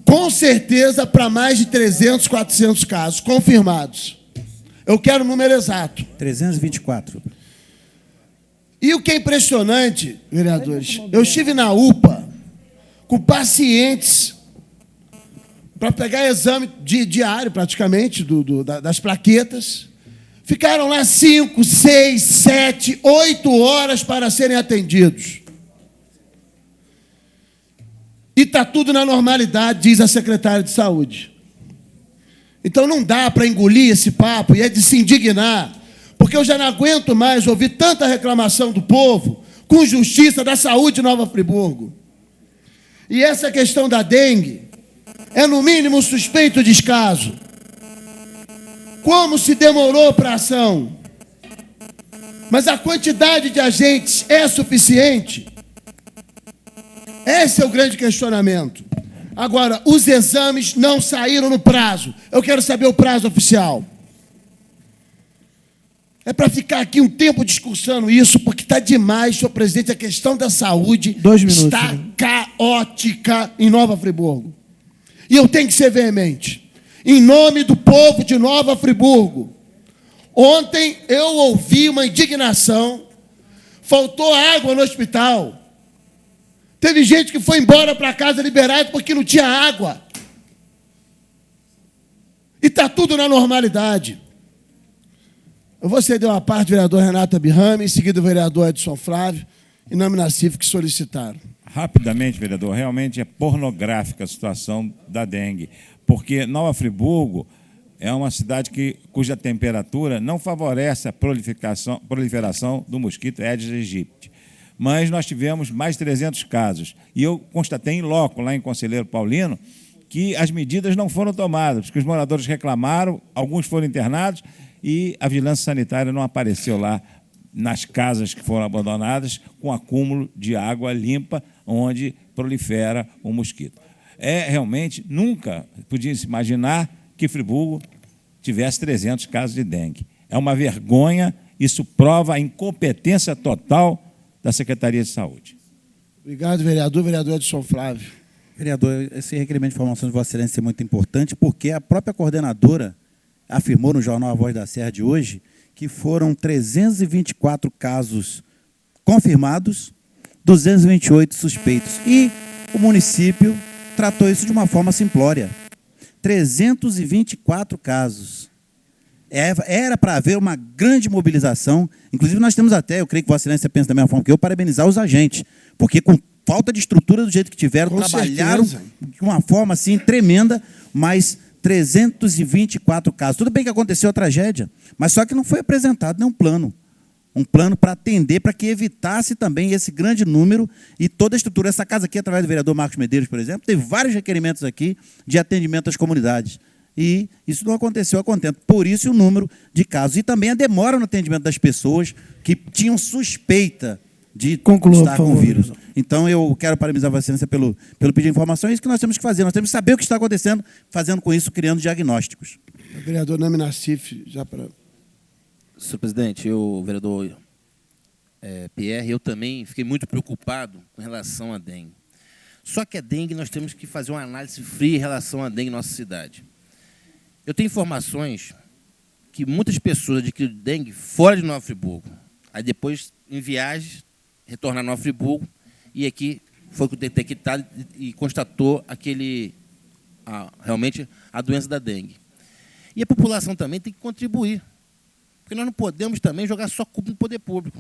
Speaker 3: com certeza, para mais de 300, 400 casos confirmados. Eu quero o número exato.
Speaker 6: 324.
Speaker 3: E o que é impressionante, vereadores, eu estive na UPA com pacientes para pegar exame diário, praticamente, das plaquetas. Ficaram lá 5, 6, 7, 8 horas para serem atendidos. E está tudo na normalidade, diz a secretária de Saúde. Então não dá para engolir esse papo, e é de se indignar, porque eu já não aguento mais ouvir tanta reclamação do povo com justiça da saúde de Nova Friburgo. E essa questão da dengue é, no mínimo, suspeito descaso. Como se demorou para a ação? Mas a quantidade de agentes é suficiente? Esse é o grande questionamento. Agora, os exames não saíram no prazo. Eu quero saber o prazo oficial. É para ficar aqui um tempo discursando isso, porque está demais, senhor presidente, a questão da saúde
Speaker 1: 2 minutos,
Speaker 3: está
Speaker 1: né?
Speaker 3: caótica em Nova Friburgo. E eu tenho que ser veemente. Em nome do povo de Nova Friburgo, ontem eu ouvi uma indignação, faltou água no hospital. Teve gente que foi embora para casa liberado porque não tinha água. E está tudo na normalidade. Eu vou ceder uma parte do vereador Renato Abirrame, em seguida o vereador Edson Flávio, em nome da CIF que solicitaram.
Speaker 9: Rapidamente, vereador, realmente é pornográfica a situação da dengue, porque Nova Friburgo é uma cidade cuja temperatura não favorece a proliferação do mosquito Aedes aegypti. Mas nós tivemos mais de 300 casos. E eu constatei em loco, lá em Conselheiro Paulino, que as medidas não foram tomadas, porque os moradores reclamaram, alguns foram internados e a vigilância sanitária não apareceu lá nas casas que foram abandonadas com acúmulo de água limpa onde prolifera o mosquito. Realmente, nunca podia se imaginar que Friburgo tivesse 300 casos de dengue. É uma vergonha, isso prova a incompetência total da Secretaria de Saúde.
Speaker 3: Obrigado, vereador. Vereador Edson Flávio.
Speaker 6: Vereador, esse requerimento de informação de Vossa Excelência é muito importante, porque a própria coordenadora afirmou no jornal A Voz da Serra de hoje que foram 324 casos confirmados, 228 suspeitos. E o município tratou isso de uma forma simplória. 324 casos. Era para haver uma grande mobilização. Inclusive, nós temos até, eu creio que Vossa Excelência pensa da mesma forma que eu, parabenizar os agentes, porque com falta de estrutura do jeito que tiveram,
Speaker 3: Com
Speaker 6: trabalharam
Speaker 3: certeza.
Speaker 6: de uma forma assim tremenda, mas 324 casos. Tudo bem que aconteceu a tragédia, mas só que não foi apresentado nenhum plano. Um plano para atender, para que evitasse também esse grande número e toda a estrutura. Essa casa aqui, através do vereador Marcos Medeiros, por exemplo, teve vários requerimentos aqui de atendimento às comunidades. E isso não aconteceu a contento. Por isso o número de casos. E também a demora no atendimento das pessoas que tinham suspeita de estar com o vírus. Então, eu quero parabenizar a Vossa Excelência pelo pedido de informação. É isso que nós temos que fazer. Nós temos que saber o que está acontecendo, fazendo com isso, criando diagnósticos.
Speaker 3: O vereador Nami Nassif, já para...
Speaker 7: Senhor presidente, vereador Pierre, eu também fiquei muito preocupado com relação à dengue. Só que a dengue, nós temos que fazer uma análise fria em relação à dengue em nossa cidade. Eu tenho informações que muitas pessoas adquiriram dengue fora de Nova Friburgo. Aí depois, em viagem, retornar a Nova Friburgo e aqui foi detectado e constatou realmente a doença da dengue. E a população também tem que contribuir, porque nós não podemos também jogar só culpa no poder público.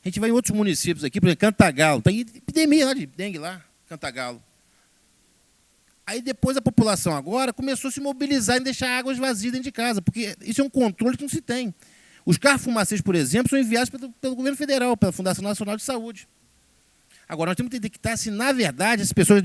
Speaker 7: A gente vai em outros municípios aqui, por exemplo, Cantagalo, tem epidemia lá de dengue lá, Cantagalo. Aí depois a população agora começou a se mobilizar em deixar águas vazias dentro de casa, porque isso é um controle que não se tem. Os carros fumacês, por exemplo, são enviados pelo governo federal, pela Fundação Nacional de Saúde. Agora, nós temos que detectar se, na verdade, as pessoas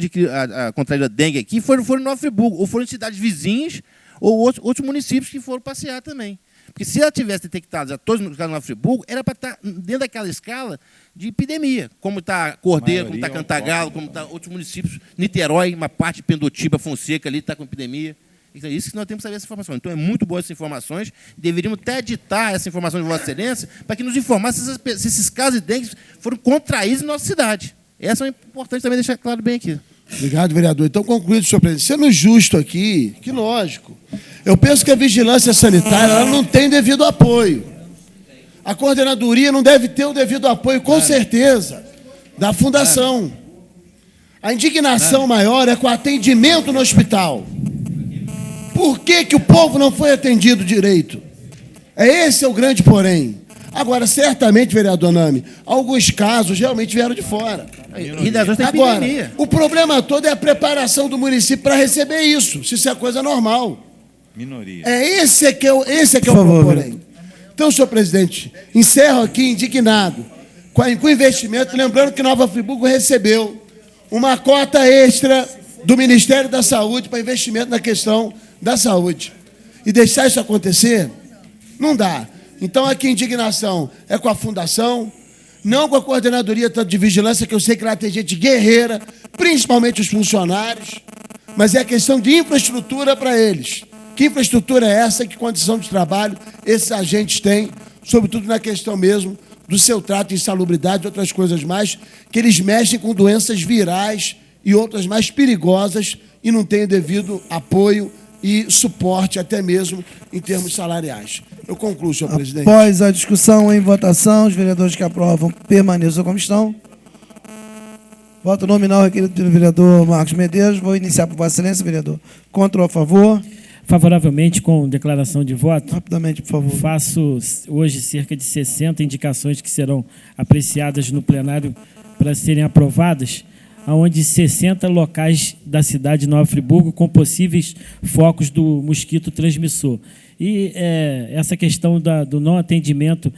Speaker 7: contraíram a dengue aqui foram em Nova Friburgo, ou foram em cidades vizinhas, ou outros municípios que foram passear também. Porque se ela tivesse detectado já todos os casos de Nova Friburgo, era para estar dentro daquela escala de epidemia, como está Cordeiro, como está Cantagalo, como está outros municípios, Niterói, uma parte de Pendotiba, Fonseca ali está com epidemia. É isso que nós temos que saber essa informação. Então, é muito boa essas informações. Deveríamos até editar essa informação de Vossa Excelência para que nos informasse se esses casos de dengue foram contraídos em nossa cidade. Essa é importante também deixar claro bem aqui.
Speaker 3: Obrigado, vereador. Então, concluído, senhor presidente. Sendo justo aqui, que lógico, eu penso que a vigilância sanitária ela não tem devido apoio. A coordenadoria não deve ter o devido apoio, com certeza, da fundação. A indignação maior é com o atendimento no hospital. Por que o povo não foi atendido direito? Esse é o grande porém. Agora, certamente, vereador Nami, alguns casos realmente vieram de fora. Agora, o problema todo é a preparação do município para receber isso, se isso é coisa normal.
Speaker 9: Minoria.
Speaker 3: Esse é que é o porém. Então, senhor presidente, encerro aqui indignado com o investimento, lembrando que Nova Friburgo recebeu uma cota extra do Ministério da Saúde para investimento na questão da saúde. E deixar isso acontecer, não dá. Então, aqui a indignação é com a fundação, não com a coordenadoria de vigilância, que eu sei que lá tem gente guerreira, principalmente os funcionários, mas é a questão de infraestrutura para eles. Que infraestrutura é essa, que condição de trabalho esses agentes têm, sobretudo na questão mesmo do seu trato de insalubridade e outras coisas mais, que eles mexem com doenças virais e outras mais perigosas e não têm devido apoio e suporte, até mesmo em termos salariais. Eu concluo, senhor presidente.
Speaker 1: Após a discussão em votação, os vereadores que aprovam permaneçam como estão. Voto nominal requerido pelo vereador Marcos Medeiros. Vou iniciar por Vossa Excelência, vereador. Contra ou a favor?
Speaker 8: Favoravelmente, com declaração de voto.
Speaker 1: Rapidamente, por favor.
Speaker 8: Faço hoje cerca de 60 indicações que serão apreciadas no plenário para serem aprovadas, onde 60 locais da cidade de Nova Friburgo com possíveis focos do mosquito transmissor. E essa questão do não atendimento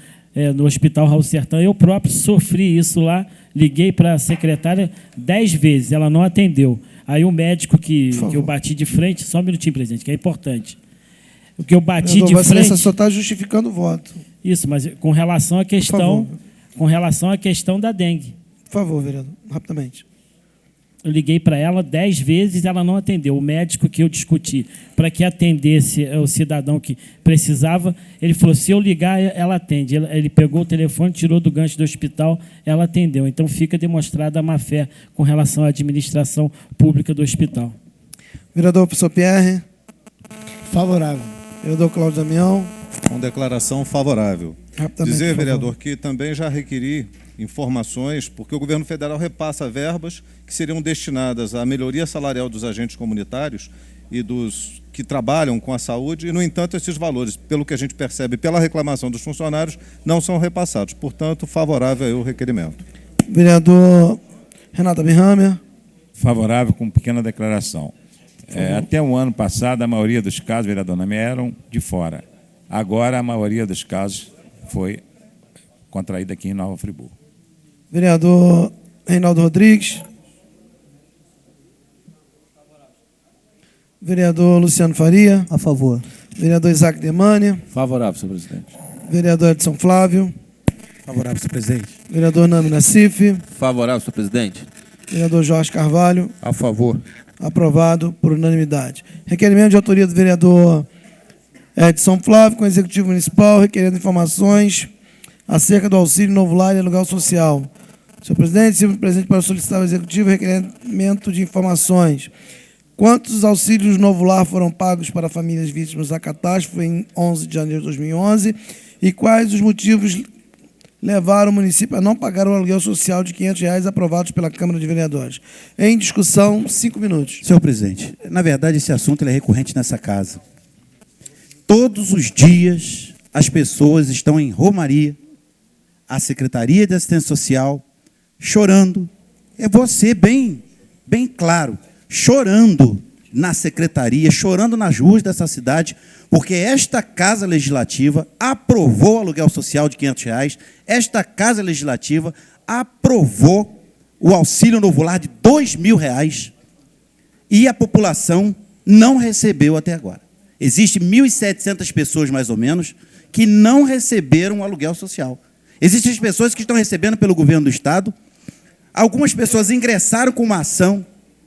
Speaker 8: no Hospital Raul Sertão, eu próprio sofri isso lá, liguei para a secretária 10 vezes, ela não atendeu. Aí o médico que eu bati de frente, só um minutinho, presidente, que é importante. O que eu bati de frente...
Speaker 1: Vossa Excelência só está justificando o voto.
Speaker 8: Isso, mas com relação à questão da dengue.
Speaker 1: Por favor, vereador, rapidamente.
Speaker 8: Eu liguei para ela 10 vezes, ela não atendeu. O médico que eu discuti para que atendesse o cidadão que precisava, ele falou, se eu ligar, ela atende. Ele pegou o telefone, tirou do gancho do hospital, ela atendeu. Então, fica demonstrada a má-fé com relação à administração pública do hospital.
Speaker 1: Vereador professor Pierre.
Speaker 3: Favorável.
Speaker 1: Vereador Cláudio Damião.
Speaker 11: Com declaração favorável. Dizer, vereador, que também já requeri informações, porque o governo federal repassa verbas que seriam destinadas à melhoria salarial dos agentes comunitários e dos que trabalham com a saúde, e, no entanto, esses valores, pelo que a gente percebe pela reclamação dos funcionários, não são repassados. Portanto, favorável ao requerimento.
Speaker 1: Vereador Renato Birramer.
Speaker 9: Favorável com pequena declaração. Até o ano passado, a maioria dos casos, vereador Nami, eram de fora. Agora, a maioria dos casos foi contraída aqui em Nova Friburgo.
Speaker 1: Vereador Reinaldo Rodrigues. Vereador Luciano Faria.
Speaker 10: A favor.
Speaker 1: Vereador Isaac Demani.
Speaker 2: Favorável, senhor presidente.
Speaker 1: Vereador Edson Flávio.
Speaker 6: Favorável, senhor presidente.
Speaker 1: Vereador Nami Nassif.
Speaker 7: Favorável, senhor presidente.
Speaker 1: Vereador Jorge Carvalho.
Speaker 4: A favor.
Speaker 1: Aprovado por unanimidade. Requerimento de autoria do vereador Edson Flávio, com o Executivo Municipal, requerendo informações acerca do auxílio novo lar e aluguel social. Senhor presidente, sirvo presente para solicitar ao Executivo requerimento de informações. Quantos auxílios novo lar foram pagos para famílias vítimas da catástrofe em 11 de janeiro de 2011? E quais os motivos levaram o município a não pagar o aluguel social de R$ 500 aprovados pela Câmara de Vereadores? Em discussão, 5 minutos.
Speaker 6: Senhor presidente, na verdade, esse assunto é recorrente nessa casa. Todos os dias, as pessoas estão em romaria, a Secretaria de Assistência Social, chorando. Eu vou ser bem claro, chorando na secretaria, chorando nas ruas dessa cidade, porque esta Casa Legislativa aprovou o aluguel social de R$ 500, esta Casa Legislativa aprovou o auxílio novo lar de R$ 2.000 e a população não recebeu até agora. Existem 1.700 pessoas, mais ou menos, que não receberam o aluguel social. Existem as pessoas que estão recebendo pelo governo do Estado. Algumas pessoas ingressaram com uma ação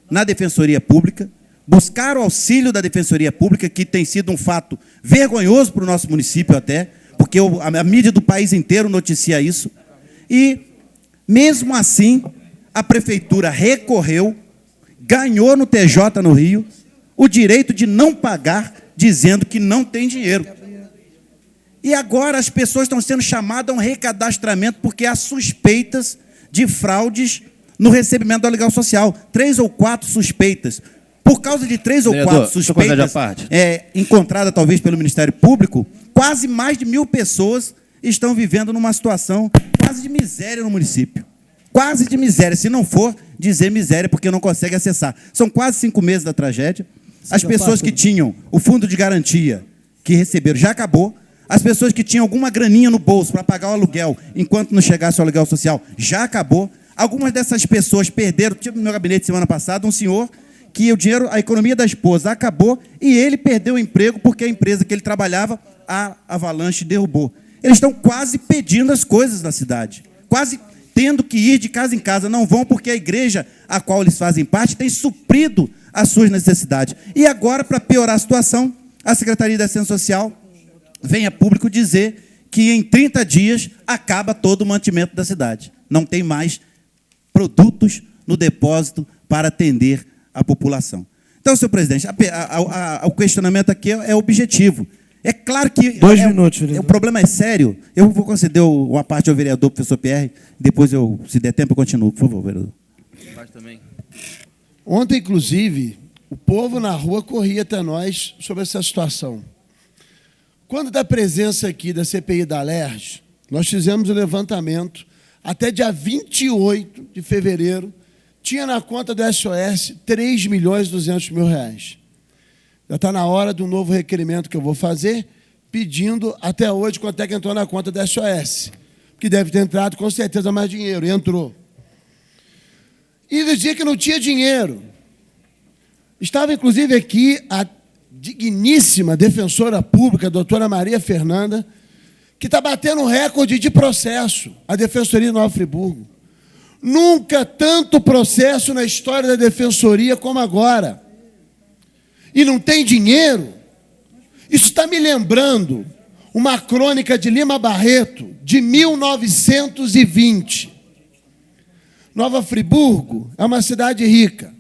Speaker 6: na Defensoria Pública, buscaram o auxílio da Defensoria Pública, que tem sido um fato vergonhoso para o nosso município até, porque a mídia do país inteiro noticia isso. E, mesmo assim, a Prefeitura recorreu, ganhou no TJ no Rio, o direito de não pagar, dizendo que não tem dinheiro. E agora as pessoas estão sendo chamadas a um recadastramento porque há suspeitas de fraudes no recebimento do aluguel social. 3 ou 4 suspeitas. Por causa de 3 ou 4 suspeitas encontradas talvez pelo Ministério Público, quase mais de 1.000 pessoas estão vivendo numa situação quase de miséria no município. Quase de miséria, se não for dizer miséria, porque não consegue acessar. São quase 5 meses da tragédia. As pessoas que tinham o fundo de garantia que receberam já acabou. As pessoas que tinham alguma graninha no bolso para pagar o aluguel enquanto não chegasse o aluguel social já acabou. Algumas dessas pessoas perderam, tipo no meu gabinete semana passada, um senhor que o dinheiro, a economia da esposa acabou e ele perdeu o emprego porque a empresa que ele trabalhava, a Avalanche derrubou. Eles estão quase pedindo as coisas na cidade, quase tendo que ir de casa em casa. Não vão porque a igreja a qual eles fazem parte tem suprido as suas necessidades. E agora, para piorar a situação, a Secretaria da Assistência Social vem a público dizer que em 30 dias acaba todo o mantimento da cidade. Não tem mais produtos no depósito para atender a população. Então, senhor presidente, o questionamento aqui é objetivo. É claro que
Speaker 1: 2 minutos, vereador.
Speaker 6: O problema é sério. Eu vou conceder uma parte ao vereador, professor Pierre, depois, se der tempo, eu continuo. Por favor, vereador.
Speaker 7: Também.
Speaker 3: Ontem, inclusive, o povo na rua corria até nós sobre essa situação. Quando da presença aqui da CPI da Alerj, nós fizemos o levantamento, até dia 28 de fevereiro, tinha na conta do SOS R$3.200.000. Já está na hora de um novo requerimento que eu vou fazer, pedindo até hoje quanto é que entrou na conta do SOS. Que deve ter entrado com certeza mais dinheiro, e entrou. E dizia que não tinha dinheiro. Estava, inclusive, aqui a digníssima defensora pública, a doutora Maria Fernanda, que está batendo um recorde de processo, a Defensoria de Nova Friburgo. Nunca tanto processo na história da Defensoria como agora. E não tem dinheiro? Isso está me lembrando uma crônica de Lima Barreto, de 1920. Nova Friburgo é uma cidade rica,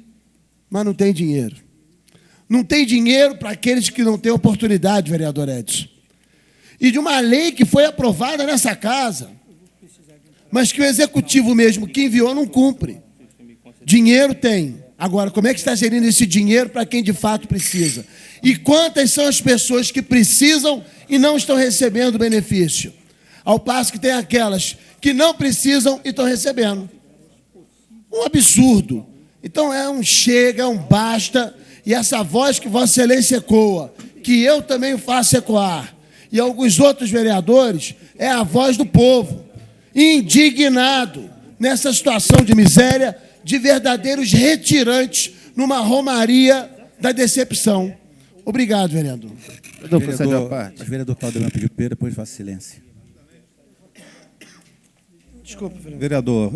Speaker 3: mas não tem dinheiro. Não tem dinheiro para aqueles que não têm oportunidade, vereador Edson. E de uma lei que foi aprovada nessa casa, mas que o executivo mesmo que enviou não cumpre. Dinheiro tem. Agora, como é que está gerindo esse dinheiro para quem de fato precisa? E quantas são as pessoas que precisam e não estão recebendo benefício? Ao passo que tem aquelas que não precisam e estão recebendo. Um absurdo. Então é um chega, é um basta, e essa voz que Vossa Excelência ecoa, que eu também faço ecoar, e alguns outros vereadores, é a voz do povo, indignado nessa situação de miséria, de verdadeiros retirantes numa romaria da decepção. Obrigado, vereador.
Speaker 6: Vereador Claudio pediu primeiro, depois Vossa Excelência.
Speaker 1: Desculpa,
Speaker 11: vereador.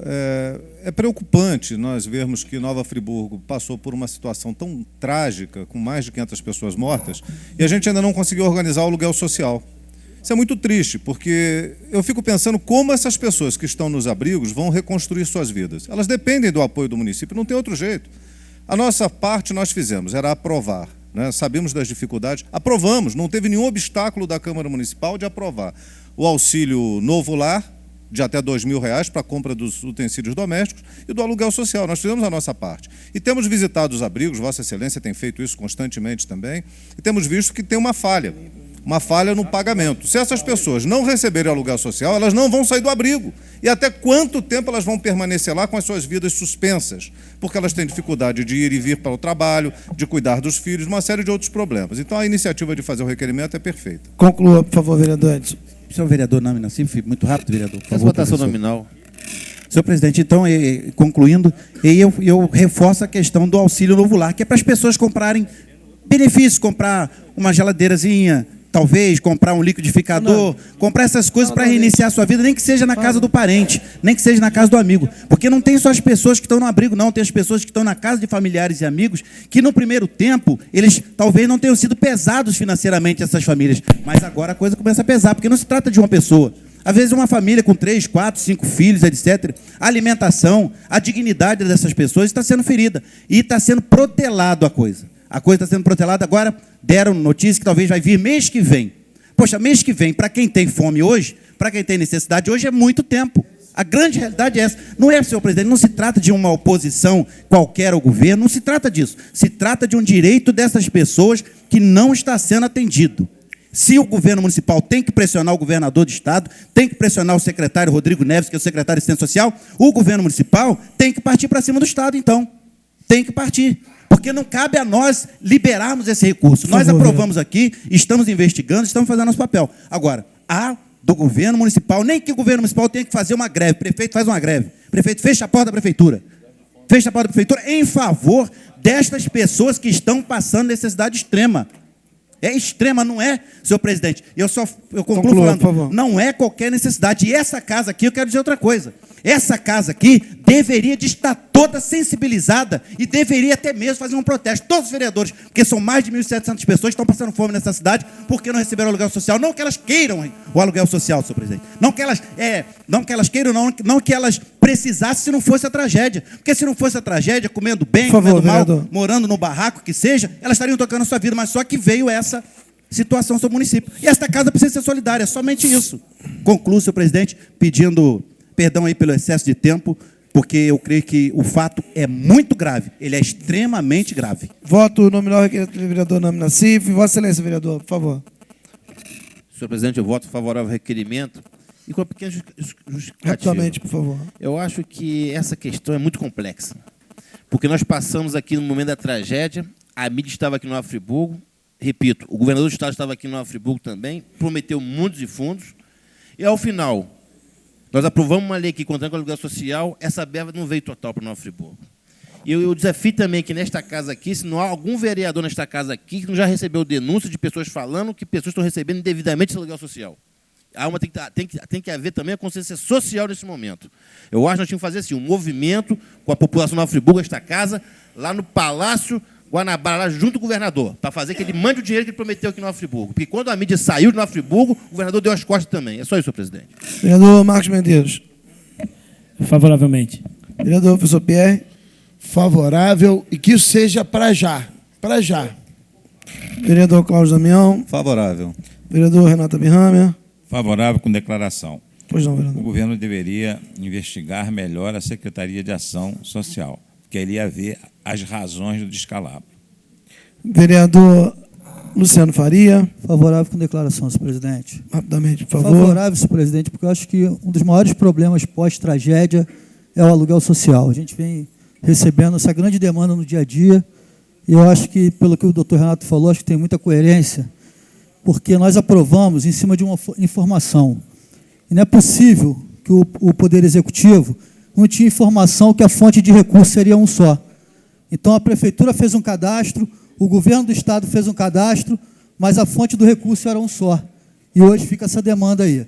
Speaker 11: É preocupante nós vermos que Nova Friburgo passou por uma situação tão trágica, com mais de 500 pessoas mortas, e a gente ainda não conseguiu organizar o aluguel social. Isso é muito triste, porque eu fico pensando como essas pessoas que estão nos abrigos vão reconstruir suas vidas. Elas dependem do apoio do município, não tem outro jeito. A nossa parte nós fizemos, era aprovar. Né? Sabemos das dificuldades, aprovamos, não teve nenhum obstáculo da Câmara Municipal de aprovar o auxílio Novo Lar, de até R$2.000 para a compra dos utensílios domésticos e do aluguel social. Nós fizemos a nossa parte. E temos visitado os abrigos, Vossa Excelência tem feito isso constantemente também, e temos visto que tem uma falha no pagamento. Se essas pessoas não receberem aluguel social, elas não vão sair do abrigo. E até quanto tempo elas vão permanecer lá com as suas vidas suspensas? Porque elas têm dificuldade de ir e vir para o trabalho, de cuidar dos filhos, uma série de outros problemas. Então, a iniciativa de fazer o requerimento é perfeita.
Speaker 1: Conclua, por favor, vereador Edson.
Speaker 6: Senhor vereador, nominal, sim, muito rápido, vereador. Por favor,
Speaker 7: votação
Speaker 6: professor.
Speaker 7: nominal.
Speaker 6: Senhor presidente, então, concluindo, eu reforço a questão do auxílio Novo Lar, que é para as pessoas comprarem benefícios, comprar uma geladeirazinha, talvez comprar um liquidificador, comprar essas coisas para reiniciar a sua vida, nem que seja na casa do parente, nem que seja na casa do amigo. Porque não tem só as pessoas que estão no abrigo, não. Tem as pessoas que estão na casa de familiares e amigos, que no primeiro tempo, eles talvez não tenham sido pesados financeiramente, essas famílias. Mas agora a coisa começa a pesar, porque não se trata de uma pessoa. Às vezes uma família com 3, 4, 5 filhos, etc. A alimentação, a dignidade dessas pessoas está sendo ferida. E está sendo protelado a coisa. A coisa está sendo protelada agora, deram notícia que talvez vai vir mês que vem. Poxa, mês que vem, para quem tem fome hoje, para quem tem necessidade hoje, é muito tempo. A grande realidade é essa. Não é, senhor presidente, não se trata de uma oposição qualquer ao governo, não se trata disso. Se trata de um direito dessas pessoas que não está sendo atendido. Se o governo municipal tem que pressionar o governador do estado, tem que pressionar o secretário Rodrigo Neves, que é o secretário de Assistência Social, o governo municipal tem que partir para cima do estado, então. Tem que partir. Porque não cabe a nós liberarmos esse recurso. Nós aprovamos aqui, estamos investigando, estamos fazendo nosso papel. Agora, a do governo municipal, nem que o governo municipal tenha que fazer uma greve. O prefeito faz uma greve. O prefeito fecha a porta da prefeitura. Fecha a porta da prefeitura em favor destas pessoas que estão passando necessidade extrema. É extrema, não é, senhor presidente? Eu concluo
Speaker 1: Conclua,
Speaker 6: falando,
Speaker 1: por favor.
Speaker 6: não é qualquer necessidade. E essa casa aqui, eu quero dizer outra coisa. Essa casa aqui deveria de estar toda sensibilizada e deveria até mesmo fazer um protesto. Todos os vereadores, porque são mais de 1.700 pessoas que estão passando fome nessa cidade porque não receberam aluguel social. Não que elas queiram o aluguel social, senhor presidente. Não que elas queiram, não que elas precisassem se não fosse a tragédia. Porque se não fosse a tragédia, comendo bem,
Speaker 1: Por favor,
Speaker 6: comendo mal,
Speaker 1: vereador.
Speaker 6: morando no barraco, que seja, elas estariam tocando a sua vida. Mas só que veio essa situação sobre o município. E esta casa precisa ser solidária, é somente isso. Concluo, senhor presidente, pedindo perdão aí pelo excesso de tempo, porque eu creio que o fato é muito grave. Ele é extremamente grave.
Speaker 1: Voto nominal requerido pelo vereador Nami Nassif. Vossa Excelência, vereador, por favor.
Speaker 7: Senhor presidente, eu voto favorável ao requerimento e com uma pequena justificativa.
Speaker 1: Rapidamente, por favor.
Speaker 7: Eu acho que essa questão é muito complexa, porque nós passamos aqui no momento da tragédia, a mídia estava aqui no Nova Friburgo, repito, o governador do estado estava aqui no Nova Friburgo também, prometeu mundos e fundos, e ao final, nós aprovamos uma lei aqui contando com o aluguel social, essa verba não veio total para o Nova Friburgo. E eu desafio também que nesta casa aqui, se não há algum vereador nesta casa aqui que não já recebeu denúncia de pessoas falando que pessoas estão recebendo indevidamente esse aluguel social. Tem que haver também a consciência social nesse momento. Eu acho que nós tínhamos que fazer assim, um movimento com a população de Nova Friburgo, esta casa, lá no Palácio Guanabara, lá junto com o governador, para fazer que ele mande o dinheiro que ele prometeu aqui em Nova Friburgo. Porque quando a mídia saiu de Nova Friburgo, o governador deu as costas também. É só isso, senhor presidente.
Speaker 1: Vereador Marcos Medeiros.
Speaker 8: Favoravelmente.
Speaker 1: Vereador professor Pierre.
Speaker 3: Favorável e que isso seja para já. Para já.
Speaker 1: Vereador Cláudio Damião.
Speaker 6: Favorável.
Speaker 1: Vereador Renata Birramer.
Speaker 9: Favorável com declaração.
Speaker 1: Pois não,
Speaker 9: O
Speaker 1: vereador.
Speaker 9: governo deveria investigar melhor a Secretaria de Ação Social, porque ali ia ver as razões do descalabro.
Speaker 1: Vereador Luciano Faria.
Speaker 10: Favorável com declaração, senhor presidente.
Speaker 1: Rapidamente, por favor.
Speaker 10: Favorável, senhor presidente, porque eu acho que um dos maiores problemas pós-tragédia é o aluguel social. A gente vem recebendo essa grande demanda no dia a dia e eu acho que, pelo que o doutor Renato falou, acho que tem muita coerência, porque nós aprovamos em cima de uma informação. E não é possível que o Poder Executivo não tinha informação que a fonte de recurso seria um só. Então, a Prefeitura fez um cadastro, o Governo do Estado fez um cadastro, mas a fonte do recurso era um só. E hoje fica essa demanda aí.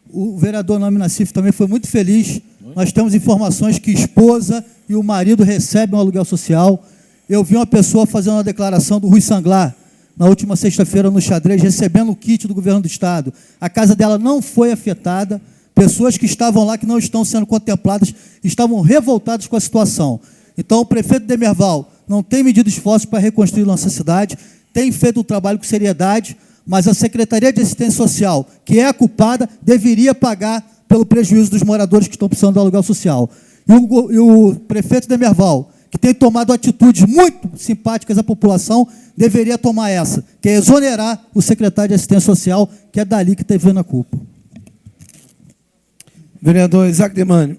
Speaker 10: O vereador Nami Nassif também foi muito feliz. Nós temos informações que esposa e o marido recebem um aluguel social. Eu vi uma pessoa fazendo uma declaração do Rui Sanglar, na última sexta-feira no Xadrez, recebendo o kit do Governo do Estado. A casa dela não foi afetada. Pessoas que estavam lá, que não estão sendo contempladas, estavam revoltadas com a situação. Então, o prefeito Demerval não tem medido esforços para reconstruir nossa cidade, tem feito o trabalho com seriedade, mas a Secretaria de Assistência Social, que é a culpada, deveria pagar pelo prejuízo dos moradores que estão precisando do aluguel social. E o prefeito Demerval, que tem tomado atitudes muito simpáticas à população, deveria tomar essa, que é exonerar o secretário de Assistência Social, que é dali que está vendo a culpa.
Speaker 1: Vereador Isaac Demani.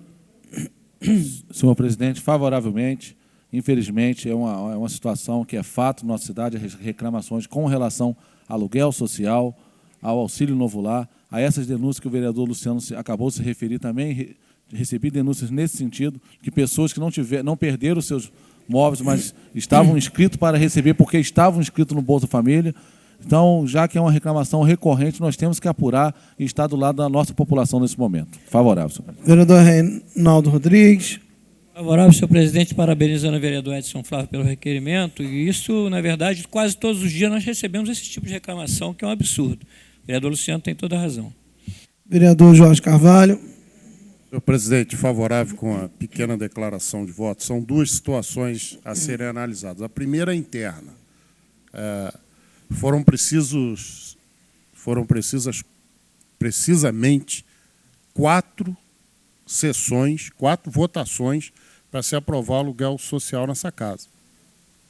Speaker 2: Senhor presidente, favoravelmente. Infelizmente, é uma situação que é fato na nossa cidade, reclamações com relação ao aluguel social, ao auxílio novo lar, a essas denúncias que o vereador Luciano acabou de se referir também. Recebi denúncias nesse sentido, que pessoas que não perderam seus móveis, mas estavam inscritos para receber porque estavam inscritos no Bolsa Família. Então, já que é uma reclamação recorrente, nós temos que apurar e estar do lado da nossa população nesse momento. Favorável, senhor presidente.
Speaker 1: Vereador Reinaldo Rodrigues.
Speaker 5: Favorável, senhor presidente, parabenizando o vereador Edson Flávio pelo requerimento. E isso, na verdade, quase todos os dias nós recebemos esse tipo de reclamação, que é um absurdo. O vereador Luciano tem toda a razão.
Speaker 1: Vereador Jorge Carvalho.
Speaker 4: Senhor presidente, favorável com a pequena declaração de voto. São duas situações a serem analisadas. A primeira é interna. Foram precisas precisamente 4 sessões, 4 votações para se aprovar o aluguel social nessa casa.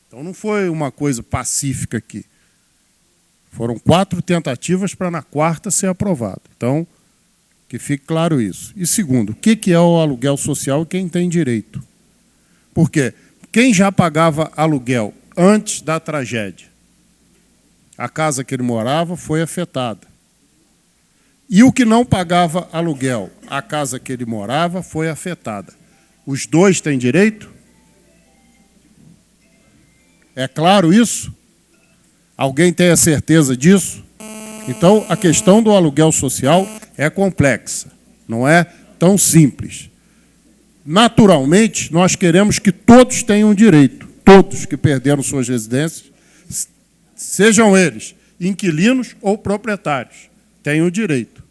Speaker 4: Então não foi uma coisa pacífica aqui. Foram 4 tentativas para na 4ª ser aprovado. Então, que fique claro isso. E segundo, o que é o aluguel social e quem tem direito? Porque quem já pagava aluguel antes da tragédia, a casa que ele morava foi afetada. E o que não pagava aluguel, a casa que ele morava foi afetada. Os dois têm direito? É claro isso? Alguém tem a certeza disso? Então, a questão do aluguel social é complexa, não é tão simples. Naturalmente, nós queremos que todos tenham direito, todos que perderam suas residências, sejam eles inquilinos ou proprietários, tenham direito.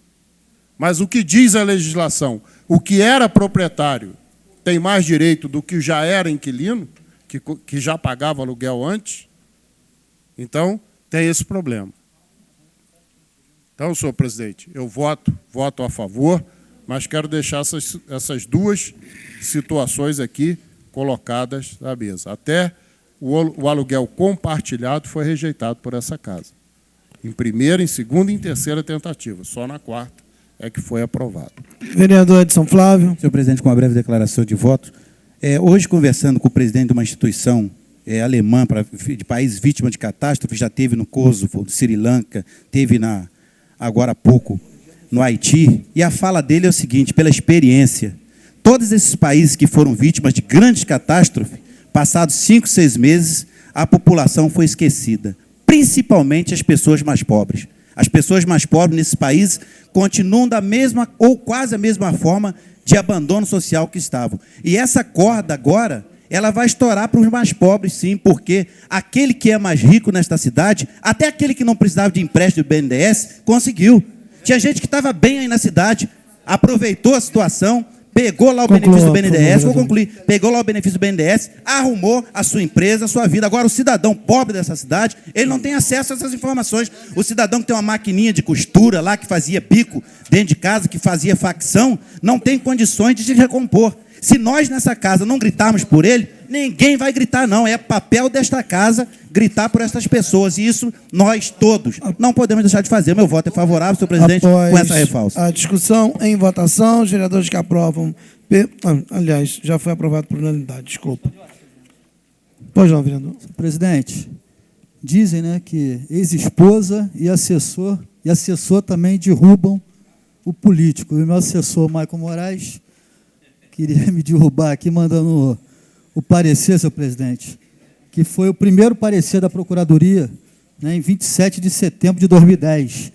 Speaker 4: Mas o que diz a legislação? O que era proprietário tem mais direito do que já era inquilino, que já pagava aluguel antes? Então, tem esse problema. Então, senhor presidente, eu voto a favor, mas quero deixar essas duas situações aqui colocadas na mesa. Até o aluguel compartilhado foi rejeitado por essa casa. Em primeira, em segunda e em terceira tentativa. Só na quarta é que foi aprovado.
Speaker 1: Vereador Edson Flávio.
Speaker 6: Senhor presidente, com uma breve declaração de voto. Hoje, conversando com o presidente de uma instituição alemã de país vítima de catástrofe, já teve no Kosovo, no Sri Lanka, teve agora há pouco no Haiti, e a fala dele é o seguinte: pela experiência, todos esses países que foram vítimas de grandes catástrofes, passados 5, 6 meses, a população foi esquecida, principalmente as pessoas mais pobres. As pessoas mais pobres nesses países continuam da mesma ou quase a mesma forma de abandono social que estavam. E essa corda agora, ela vai estourar para os mais pobres, sim, porque aquele que é mais rico nesta cidade, até aquele que não precisava de empréstimo do BNDES, conseguiu. Tinha gente que estava bem aí na cidade, aproveitou a situação, pegou lá o benefício do BNDES, vou concluir, pegou lá o benefício do BNDES, arrumou a sua empresa, a sua vida. Agora, o cidadão pobre dessa cidade, ele não tem acesso a essas informações. O cidadão que tem uma maquininha de costura lá, que fazia bico dentro de casa, que fazia facção, não tem condições de se recompor. Se nós nessa casa não gritarmos por ele, ninguém vai gritar, não. É papel desta casa gritar por essas pessoas. E isso nós todos não podemos deixar de fazer. Meu voto é favorável, senhor presidente, com essa refalsa.
Speaker 1: A discussão em votação, os vereadores que aprovam... Aliás, já foi aprovado por unanimidade, desculpa. Pois não, vereador.
Speaker 10: Senhor presidente, dizem, né, que ex-esposa e assessor também derrubam o político. E o meu assessor, Michael Moraes, queria me derrubar aqui, mandando o parecer, senhor presidente, que foi o primeiro parecer da Procuradoria, né, em 27 de setembro de 2010.